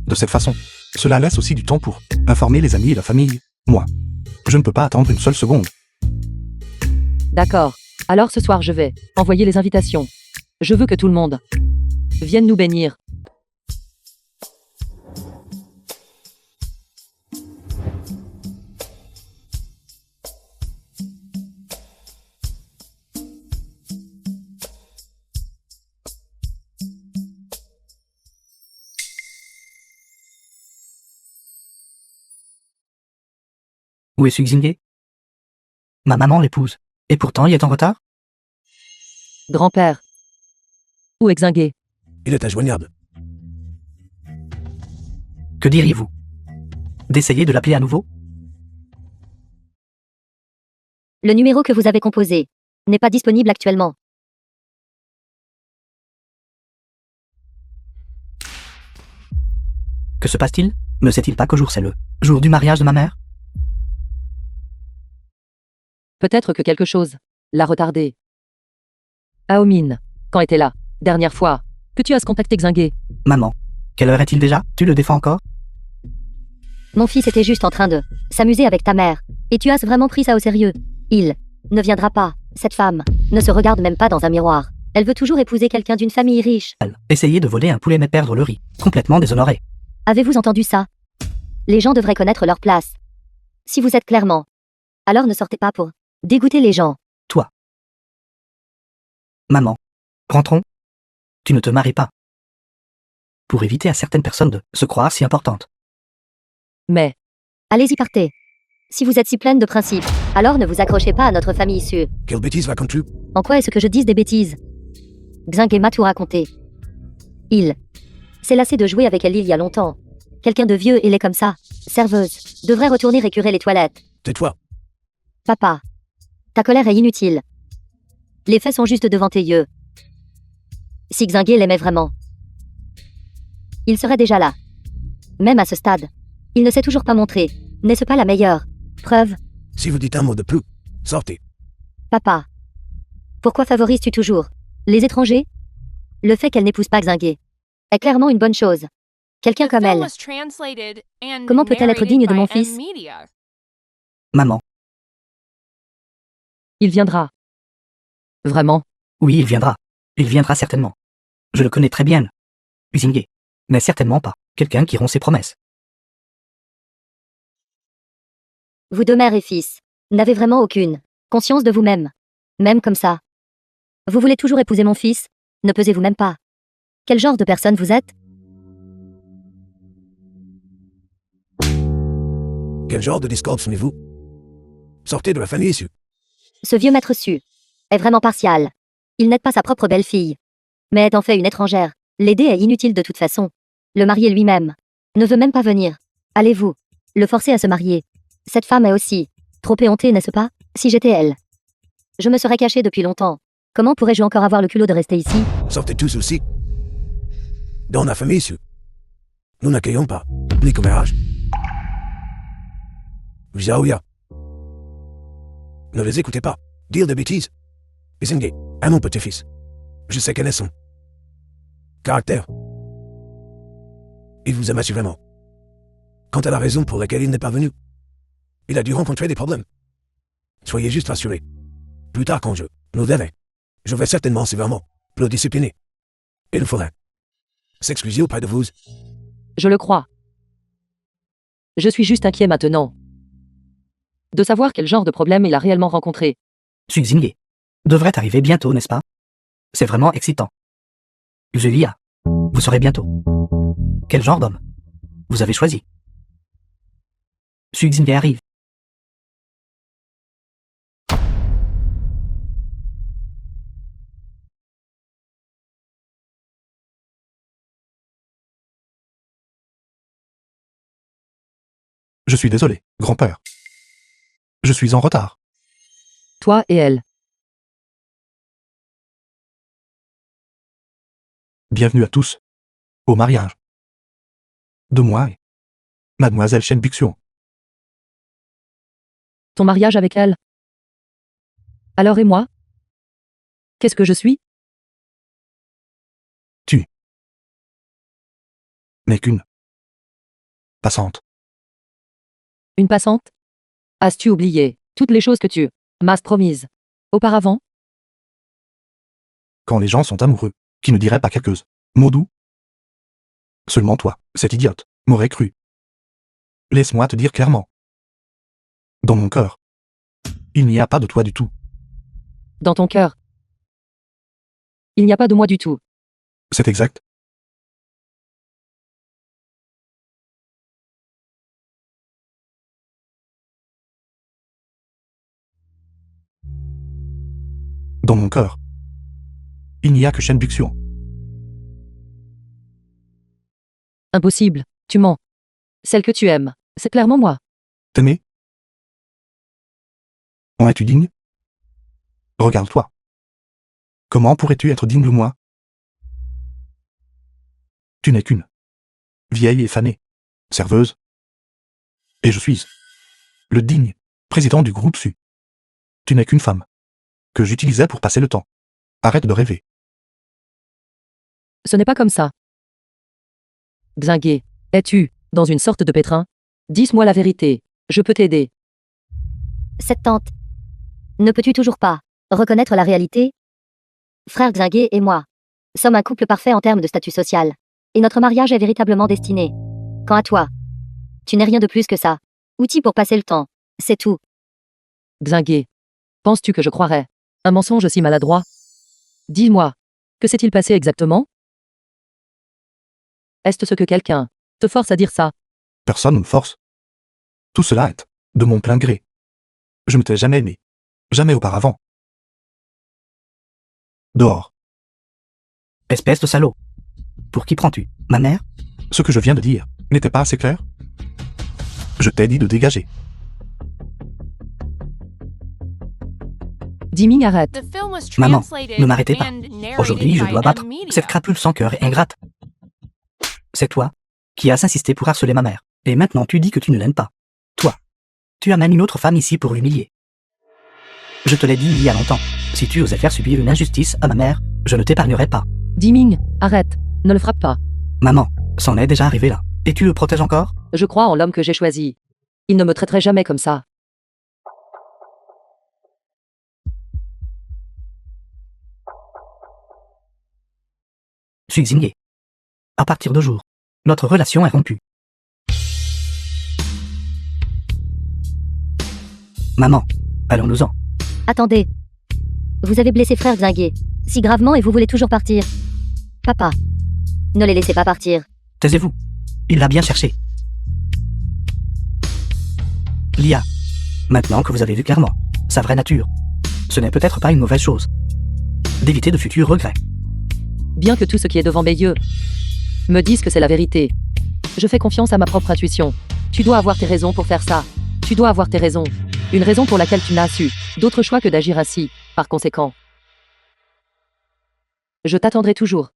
De cette façon, cela laisse aussi du temps pour informer les amis et la famille. Moi, je ne peux pas attendre une seule seconde. D'accord. Alors ce soir je vais envoyer les invitations. Je veux que tout le monde vienne nous bénir. Où est Suxingé? Ma maman l'épouse. Et pourtant, il est en retard? Grand-père. Où est Xingué? Il est injoignable. Que diriez-vous? D'essayer de l'appeler à nouveau? Le numéro que vous avez composé n'est pas disponible actuellement. Que se passe-t-il? Ne sait-il pas qu'au jour c'est le jour du mariage de ma mère? Peut-être que quelque chose l'a retardé. Aomine, quand était là? Dernière fois que tu as contacté Xingué? Maman. Quelle heure est-il déjà? Tu le défends encore? Mon fils était juste en train de s'amuser avec ta mère. Et tu as vraiment pris ça au sérieux. Il ne viendra pas. Cette femme ne se regarde même pas dans un miroir. Elle veut toujours épouser quelqu'un d'une famille riche. Essayer de voler un poulet mais perdre le riz. Complètement déshonoré. Avez-vous entendu ça? Les gens devraient connaître leur place. Si vous êtes clairement, alors ne sortez pas pour dégoûter les gens. Toi. Maman. Rentrons. Tu ne te maries pas. pour éviter à certaines personnes de se croire si importantes. Mais, Allez-y, partez. Si vous êtes si pleine de principes, alors ne vous accrochez pas à notre famille issue. Quelle bêtise racontes-tu? En quoi est-ce que je dise des bêtises? Xingué m'a tout raconté. Il s'est lassé de jouer avec elle il y a longtemps. Quelqu'un de vieux et laid comme ça, serveuse, devrait retourner récurer les toilettes. Tais-toi. Papa, ta colère est inutile. Les faits sont juste devant tes yeux. Si Xingué l'aimait vraiment, il serait déjà là. Même à ce stade, il ne s'est toujours pas montré. N'est-ce pas la meilleure preuve? Si vous dites un mot de plus, sortez. Papa, pourquoi favorises-tu toujours les étrangers? Le fait qu'elle n'épouse pas Xingué est clairement une bonne chose. Quelqu'un The comme film elle, was translated and comment peut-elle être narrated digne de by mon M fils? Media. Maman, il viendra. Vraiment? oui, il viendra. Il viendra certainement. Je le connais très bien. Xingué. Mais certainement pas quelqu'un qui rompt ses promesses. vous deux mère et fils, n'avez vraiment aucune conscience de vous-même. Même comme ça. Vous voulez toujours épouser mon fils? Ne pesez-vous même pas. Quel genre de personne vous êtes? Quel genre de discours souvenez-vous? Sortez de la famille issue. Ce vieux maître Su est vraiment partial. Il n'aide pas sa propre belle-fille, mais est en fait une étrangère. L'aider est inutile de toute façon. Le marier lui-même ne veut même pas venir. Allez-vous le forcer à se marier? Cette femme est aussi trop éhontée, n'est-ce pas? Si j'étais elle, je me serais cachée depuis longtemps. Comment pourrais-je encore avoir le culot de rester ici? Sortez tous aussi. Dans la famille issue. Nous n'accueillons pas les commérages. Xiaoya. Ne les écoutez pas. Dire des bêtises. Xingué, à mon petit-fils. Je sais quel est son caractère. Il vous aime assurément. Quant à la raison pour laquelle il n'est pas venu, il a dû rencontrer des problèmes. Soyez juste rassurés. Plus tard quand je nous verrai, je vais certainement sévèrement le discipliner. Il faudrait s'excuser auprès de vous. Je le crois. Je suis juste inquiet maintenant. De savoir quel genre de problème il a réellement rencontré. Xu Xingué devrait arriver bientôt, n'est-ce pas? C'est vraiment excitant. Julia, vous saurez bientôt. Quel genre d'homme vous avez choisi? Xu Xingué arrive. Je suis désolé, grand-père. Je suis en retard. Toi et elle. Bienvenue à tous. Au mariage. De moi et Mademoiselle Shen Buxion. Ton mariage avec elle. Alors et moi? Qu'est-ce que je suis? N'est qu'une passante. Une passante? As-tu oublié toutes les choses que tu m'as promises auparavant? Quand les gens sont amoureux, qui ne diraient pas quelques mots doux? Seulement toi, cette idiote, m'aurais cru. Laisse-moi te dire clairement. Dans mon cœur, il n'y a pas de toi du tout. Dans ton cœur. Il n'y a pas de moi du tout. C'est exact. Dans mon cœur, il n'y a que Shen Buxion. Impossible. Tu mens. Celle que tu aimes, c'est clairement moi. T'aimer? En es-tu digne? Regarde-toi. Comment pourrais-tu être digne de moi? Tu n'es qu'une vieille et fanée serveuse. Et je suis le digne président du groupe Su. Tu n'es qu'une femme que j'utilisais pour passer le temps. Arrête de rêver. Ce n'est pas comme ça. Xingué, es-tu dans une sorte de pétrin? Dis-moi la vérité. Je peux t'aider. Cette tante, ne peux-tu toujours pas reconnaître la réalité? Frère Xingué et moi sommes un couple parfait en termes de statut social. Et notre mariage est véritablement destiné. Quant à toi, tu n'es rien de plus que ça. Outil pour passer le temps. C'est tout. Xingué, penses-tu que je croirais un mensonge si maladroit? Dis-moi, que s'est-il passé exactement? Est-ce ce que quelqu'un te force à dire ça? Personne ne me force. Tout cela est de mon plein gré. Je ne t'ai jamais aimé. Jamais auparavant. Dehors. Espèce de salaud. Pour qui prends-tu? Ma mère? Ce que je viens de dire n'était pas assez clair? Je t'ai dit de dégager. Diming, arrête. The film was Maman, translated ne m'arrêtez pas. and narrated Aujourd'hui, je by dois battre M-Media. cette crapule sans cœur et ingrate. C'est toi qui as insisté pour harceler ma mère. Et maintenant tu dis que tu ne l'aimes pas. Toi. Tu amènes une autre femme ici pour l'humilier. Je te l'ai dit il y a longtemps. Si tu osais faire subir une injustice à ma mère, je ne t'épargnerai pas. Diming, arrête. Ne le frappe pas. Maman, c'en est déjà arrivé là. Et tu le protèges encore? Je crois en l'homme que j'ai choisi. Il ne me traiterait jamais comme ça. Suis Xingye. À partir de jour, notre relation est rompue. Maman, allons-nous-en. Attendez. Vous avez blessé frère Xingué. Si gravement et vous voulez toujours partir. Papa. Ne les laissez pas partir. Taisez-vous. Il l'a bien cherché. Lia, maintenant que vous avez vu clairement sa vraie nature, ce n'est peut-être pas une mauvaise chose d'éviter de futurs regrets. Bien que tout ce qui est devant mes yeux me dise que c'est la vérité. Je fais confiance à ma propre intuition. Tu dois avoir tes raisons pour faire ça. Tu dois avoir tes raisons. Une raison pour laquelle tu n'as su d'autre choix que d'agir ainsi. Par conséquent, je t'attendrai toujours.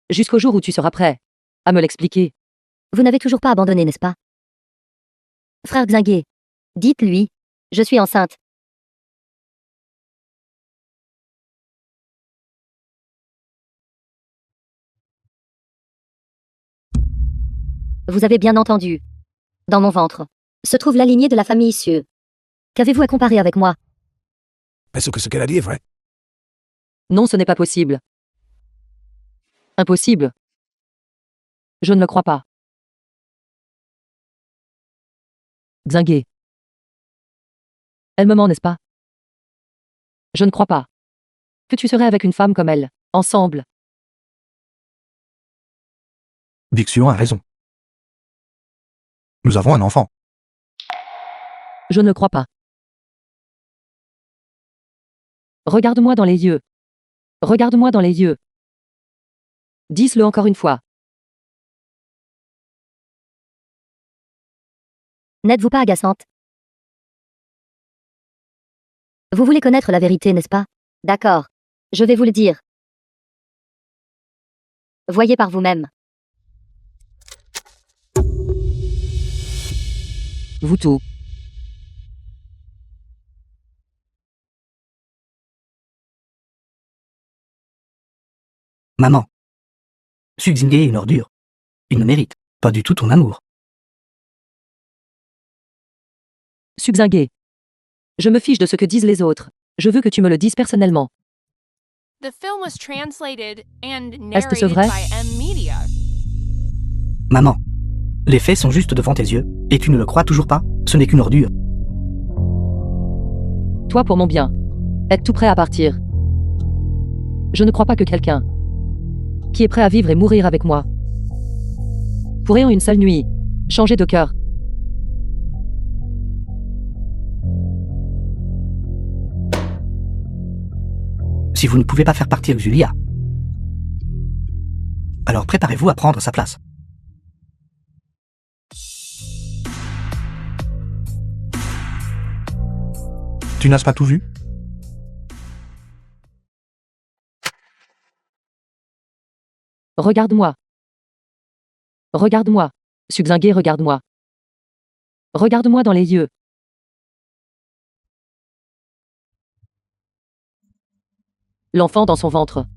Jusqu'au jour où tu seras prêt à me l'expliquer. Vous n'avez toujours pas abandonné, n'est-ce pas? Frère Xingué. Dites-lui. Je suis enceinte. Vous avez bien entendu. Dans mon ventre se trouve la lignée de la famille Sieux. Qu'avez-vous à comparer avec moi? Est-ce que ce qu'elle a dit est vrai? Non, ce n'est pas possible. Impossible. Je ne le crois pas. Xingué. Elle me ment, n'est-ce pas? Je ne crois pas. Que tu serais avec une femme comme elle, ensemble. Vixion a raison. Nous avons un enfant. Je ne le crois pas. Regarde-moi dans les yeux. Regarde-moi dans les yeux. Dis-le encore une fois. N'êtes-vous pas agaçante? Vous voulez connaître la vérité, n'est-ce pas? D'accord. Je vais vous le dire. Voyez par vous-même. Vous tout. Maman. Su Xingye est une ordure. Il ne mérite pas du tout ton amour. Xingué. Je me fiche de ce que disent les autres. Je veux que tu me le dises personnellement. The film was translated and Est-ce que c'est narrated vrai? by M-Media. Maman. Les faits sont juste devant tes yeux, et tu ne le crois toujours pas? Ce n'est qu'une ordure. Toi pour mon bien. Être tout prêt à partir. Je ne crois pas que quelqu'un qui est prêt à vivre et mourir avec moi pourrait en une seule nuit changer de cœur. Si vous ne pouvez pas faire partir Xulia, alors préparez-vous à prendre sa place. Tu n'as pas tout vu? Regarde-moi. Regarde-moi. Xingué, regarde-moi. Regarde-moi dans les yeux. L'enfant dans son ventre.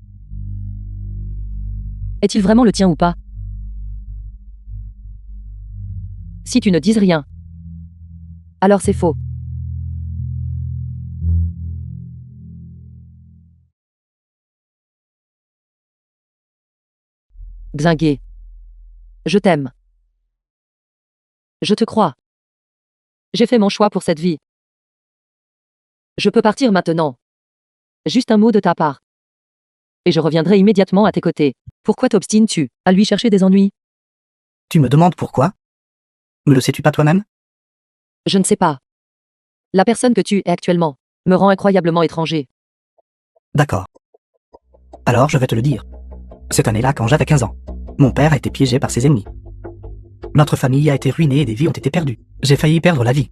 Est-il vraiment le tien ou pas? Si tu ne dises rien, alors c'est faux. Xingué. Je t'aime. Je te crois. J'ai fait mon choix pour cette vie. Je peux partir maintenant. Juste un mot de ta part. Et je reviendrai immédiatement à tes côtés. Pourquoi t'obstines-tu à lui chercher des ennuis? Tu me demandes pourquoi? Ne le sais-tu pas toi-même? Je ne sais pas. La personne que tu es actuellement me rend incroyablement étranger. D'accord. Alors je vais te le dire. Cette année-là, quand j'avais 15 ans, mon père a été piégé par ses ennemis. Notre famille a été ruinée et des vies ont été perdues. J'ai failli perdre la vie.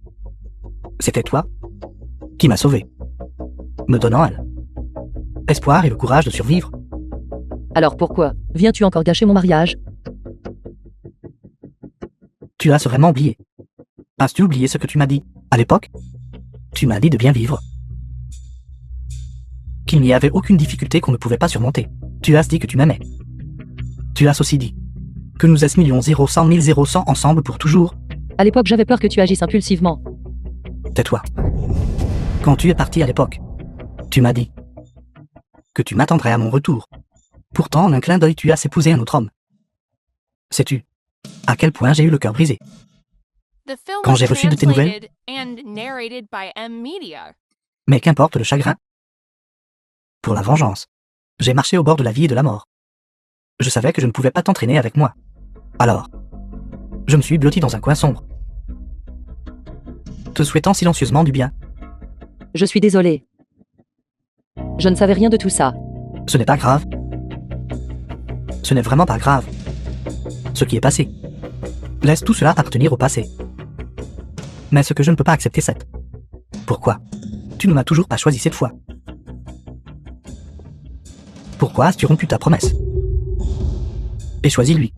C'était toi qui m'as sauvé, me donnant espoir et le courage de survivre. Alors pourquoi viens-tu encore gâcher mon mariage? Tu as vraiment oublié. As-tu oublié ce que tu m'as dit à l'époque? Tu m'as dit de bien vivre. Qu'il n'y avait aucune difficulté qu'on ne pouvait pas surmonter. Tu as dit que tu m'aimais. Tu as aussi dit que nous essimions 0 100 000 0 100 ensemble pour toujours. À l'époque, j'avais peur que tu agisses impulsivement. Tais-toi. Quand tu es parti à l'époque, tu m'as dit que tu m'attendrais à mon retour. Pourtant, en un clin d'œil, tu as épousé un autre homme. Sais-tu à quel point j'ai eu le cœur brisé The film Quand was j'ai reçu de tes nouvelles, translated and narrated by M Media. mais qu'importe le chagrin. Pour la vengeance, j'ai marché au bord de la vie et de la mort. Je savais que je ne pouvais pas t'entraîner avec moi. Alors, je me suis blotti dans un coin sombre, te souhaitant silencieusement du bien. Je suis désolé. Je ne savais rien de tout ça. Ce n'est pas grave. Ce n'est vraiment pas grave. Ce qui est passé. Laisse tout cela appartenir au passé. Mais ce que je ne peux pas accepter, c'est... Pourquoi tu ne m'as toujours pas choisi cette fois? Pourquoi as-tu rompu ta promesse et choisi lui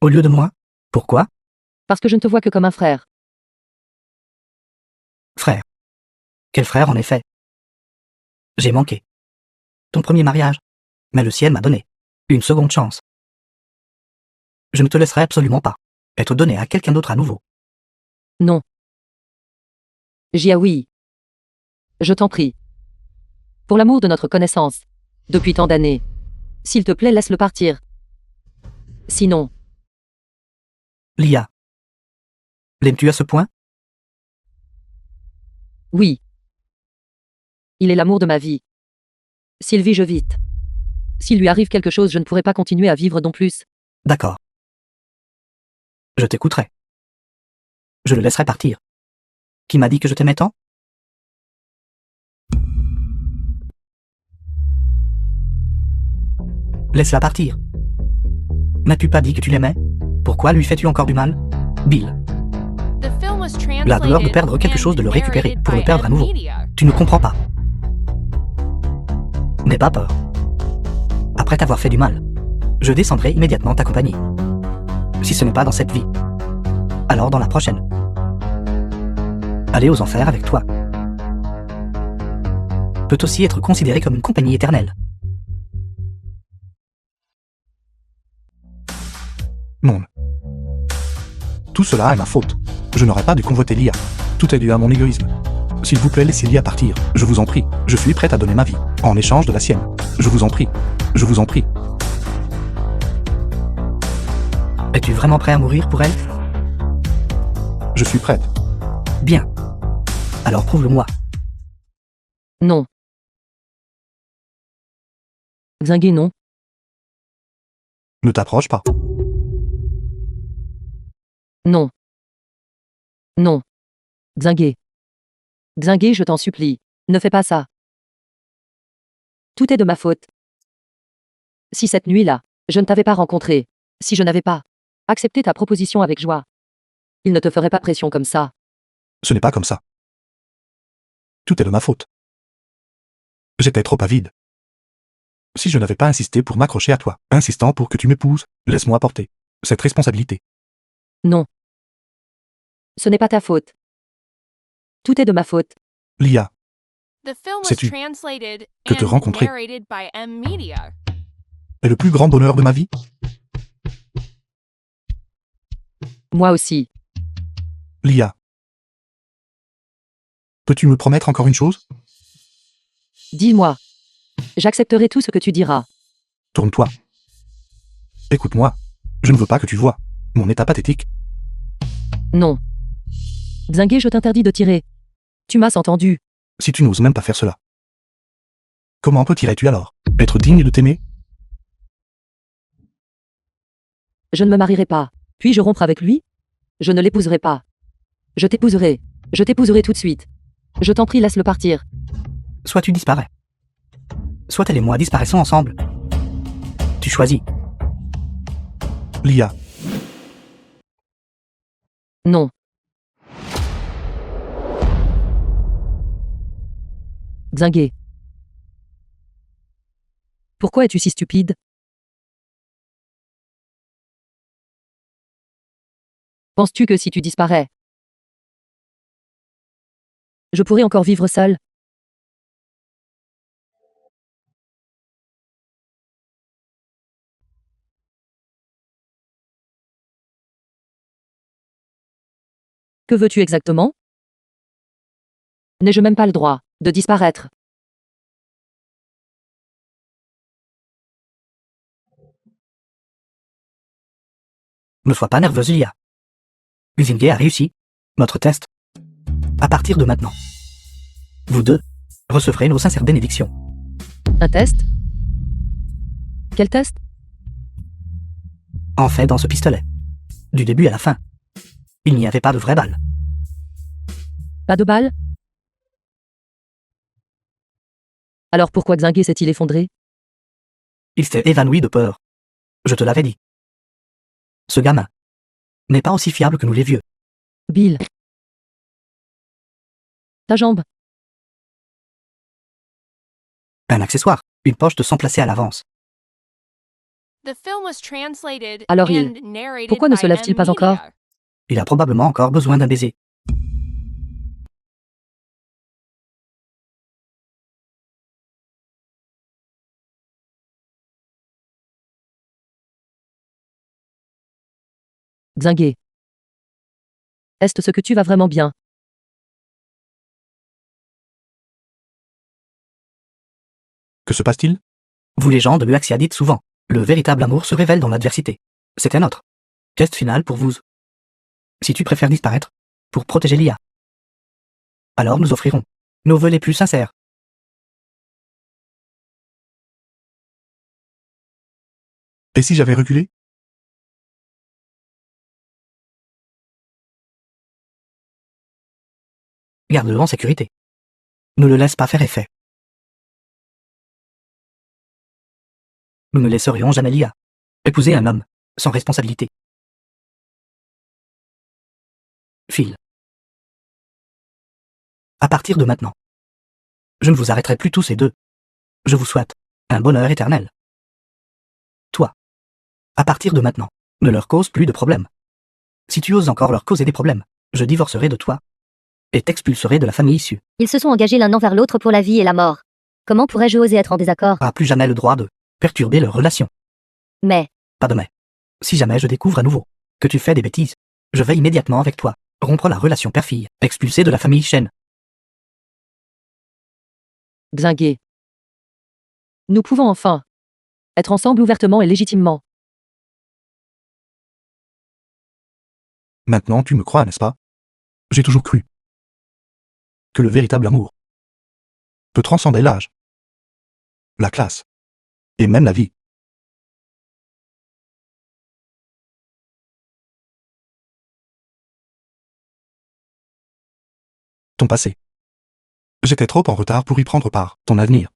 au lieu de moi? Pourquoi? Parce que je ne te vois que comme un frère. Frère. Quel frère, en effet? J'ai manqué ton premier mariage, mais le ciel m'a donné une seconde chance. Je ne te laisserai absolument pas être donné à quelqu'un d'autre à nouveau. Non. Jia oui. Je t'en prie. Pour l'amour de notre connaissance. Depuis tant d'années. S'il te plaît, laisse-le partir. Sinon, Lia. L'aimes-tu à ce point? oui. Il est l'amour de ma vie. S'il vit, je vite. S'il lui arrive quelque chose, je ne pourrai pas continuer à vivre non plus. D'accord. Je t'écouterai. Je le laisserai partir. Qui m'a dit que je t'aimais tant? Laisse-la partir. N'as-tu pas dit que tu l'aimais? Pourquoi lui fais-tu encore du mal? Bill, The film was la douleur de translated perdre quelque chose, de le and récupérer narrated pour le by perdre à M nouveau. Media. Tu ne comprends pas. N'aie pas peur. Après t'avoir fait du mal, je descendrai immédiatement t'accompagner. Si ce n'est pas dans cette vie, alors dans la prochaine. Aller aux enfers avec toi peut aussi être considéré comme une compagnie éternelle. Non. Tout cela est ma faute. Je n'aurais pas dû convoiter Lia. Tout est dû à mon égoïsme. S'il vous plaît, laissez Lia partir. Je vous en prie. Je suis prête à donner ma vie, en échange de la sienne. Je vous en prie. Je vous en prie. Es-tu vraiment prêt à mourir pour elle? Je suis prête. Bien. Alors prouve-le-moi. Non. Xingué, non. Ne t'approche pas. Non. Non. Xingué. Xingué, je t'en supplie. Ne fais pas ça. Tout est de ma faute. Si cette nuit-là, je ne t'avais pas rencontré, si je n'avais pas accepté ta proposition avec joie, il ne te ferait pas pression comme ça. Ce n'est pas comme ça. Tout est de ma faute. J'étais trop avide. Si je n'avais pas insisté pour m'accrocher à toi, insistant pour que tu m'épouses, laisse-moi porter cette responsabilité. Non. Ce n'est pas ta faute. Tout est de ma faute. Lia, The film was Sais-tu translated que te and rencontrer narrated by M Media. est le plus grand bonheur de ma vie. Moi aussi. Lia, peux-tu me promettre encore une chose? Dis-moi. J'accepterai tout ce que tu diras. Tourne-toi. Écoute-moi. Je ne veux pas que tu vois mon état pathétique. Non. Xingué, je t'interdis de tirer. Tu m'as entendu. Si tu n'oses même pas faire cela. Comment petirais-tu alors être digne de t'aimer? Je ne me marierai pas. Puis-je rompre avec lui? Je ne l'épouserai pas. Je t'épouserai. Je t'épouserai tout de suite. Je t'en prie, laisse-le partir. Soit tu disparais. Soit elle et moi disparaissons ensemble. Tu choisis. Lia, Non. Xingué. Pourquoi es-tu si stupide? Penses-tu que si tu disparais, je pourrais encore vivre seule? Que veux-tu exactement? N'ai-je même pas le droit de disparaître? Ne sois pas nerveuse, Lia. Xingué a réussi. Notre test. À partir de maintenant, vous deux recevrez nos sincères bénédictions. Un test? Quel test? En fait, dans ce pistolet. Du début à la fin. Il n'y avait pas de vraies balles. Pas de balle? Alors pourquoi Xingué s'est-il effondré? Il s'est évanoui de peur. Je te l'avais dit. Ce gamin n'est pas aussi fiable que nous les vieux. Bill. Ta jambe. Un accessoire, une poche de sang placée à l'avance. The film was translated Alors and narrated pourquoi ne by se lève-t-il M. pas encore? Media. Il a probablement encore besoin d'un baiser. Xingué. Est-ce ce que tu vas vraiment bien? que se passe-t-il? Vous les gens de Muaxia dites souvent, le véritable amour se révèle dans l'adversité. C'est un autre test final pour vous. Si tu préfères disparaître, pour protéger Lia, alors nous offrirons nos vœux les plus sincères. Et si j'avais reculé? Garde-le en sécurité. Ne le laisse pas faire effet. Nous ne laisserions jamais Lia épouser un homme sans responsabilité. Phil. À partir de maintenant, je ne vous arrêterai plus tous ces deux. Je vous souhaite un bonheur éternel. Toi, à partir de maintenant, ne leur cause plus de problèmes. Si tu oses encore leur causer des problèmes, je divorcerai de toi et t'expulserai de la famille issue. Ils se sont engagés l'un envers l'autre pour la vie et la mort. Comment pourrais-je oser être en désaccord? Tu n'auras plus jamais le droit de perturber leur relation. Mais, Pas de mais. Si jamais je découvre à nouveau que tu fais des bêtises, je vais immédiatement avec toi rompre la relation père-fille, expulser de la famille Shen. Xingué. Nous pouvons enfin être ensemble ouvertement et légitimement. Maintenant tu me crois, n'est-ce pas? J'ai toujours cru que le véritable amour peut transcender l'âge, la classe, et même la vie. Ton passé. J'étais trop en retard pour y prendre part. Ton avenir.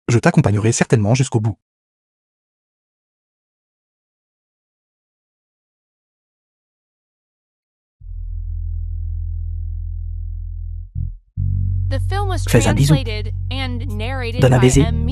Je t'accompagnerai certainement jusqu'au bout. The film was Fais un bisou. translated and narrated Donne un by baiser. M.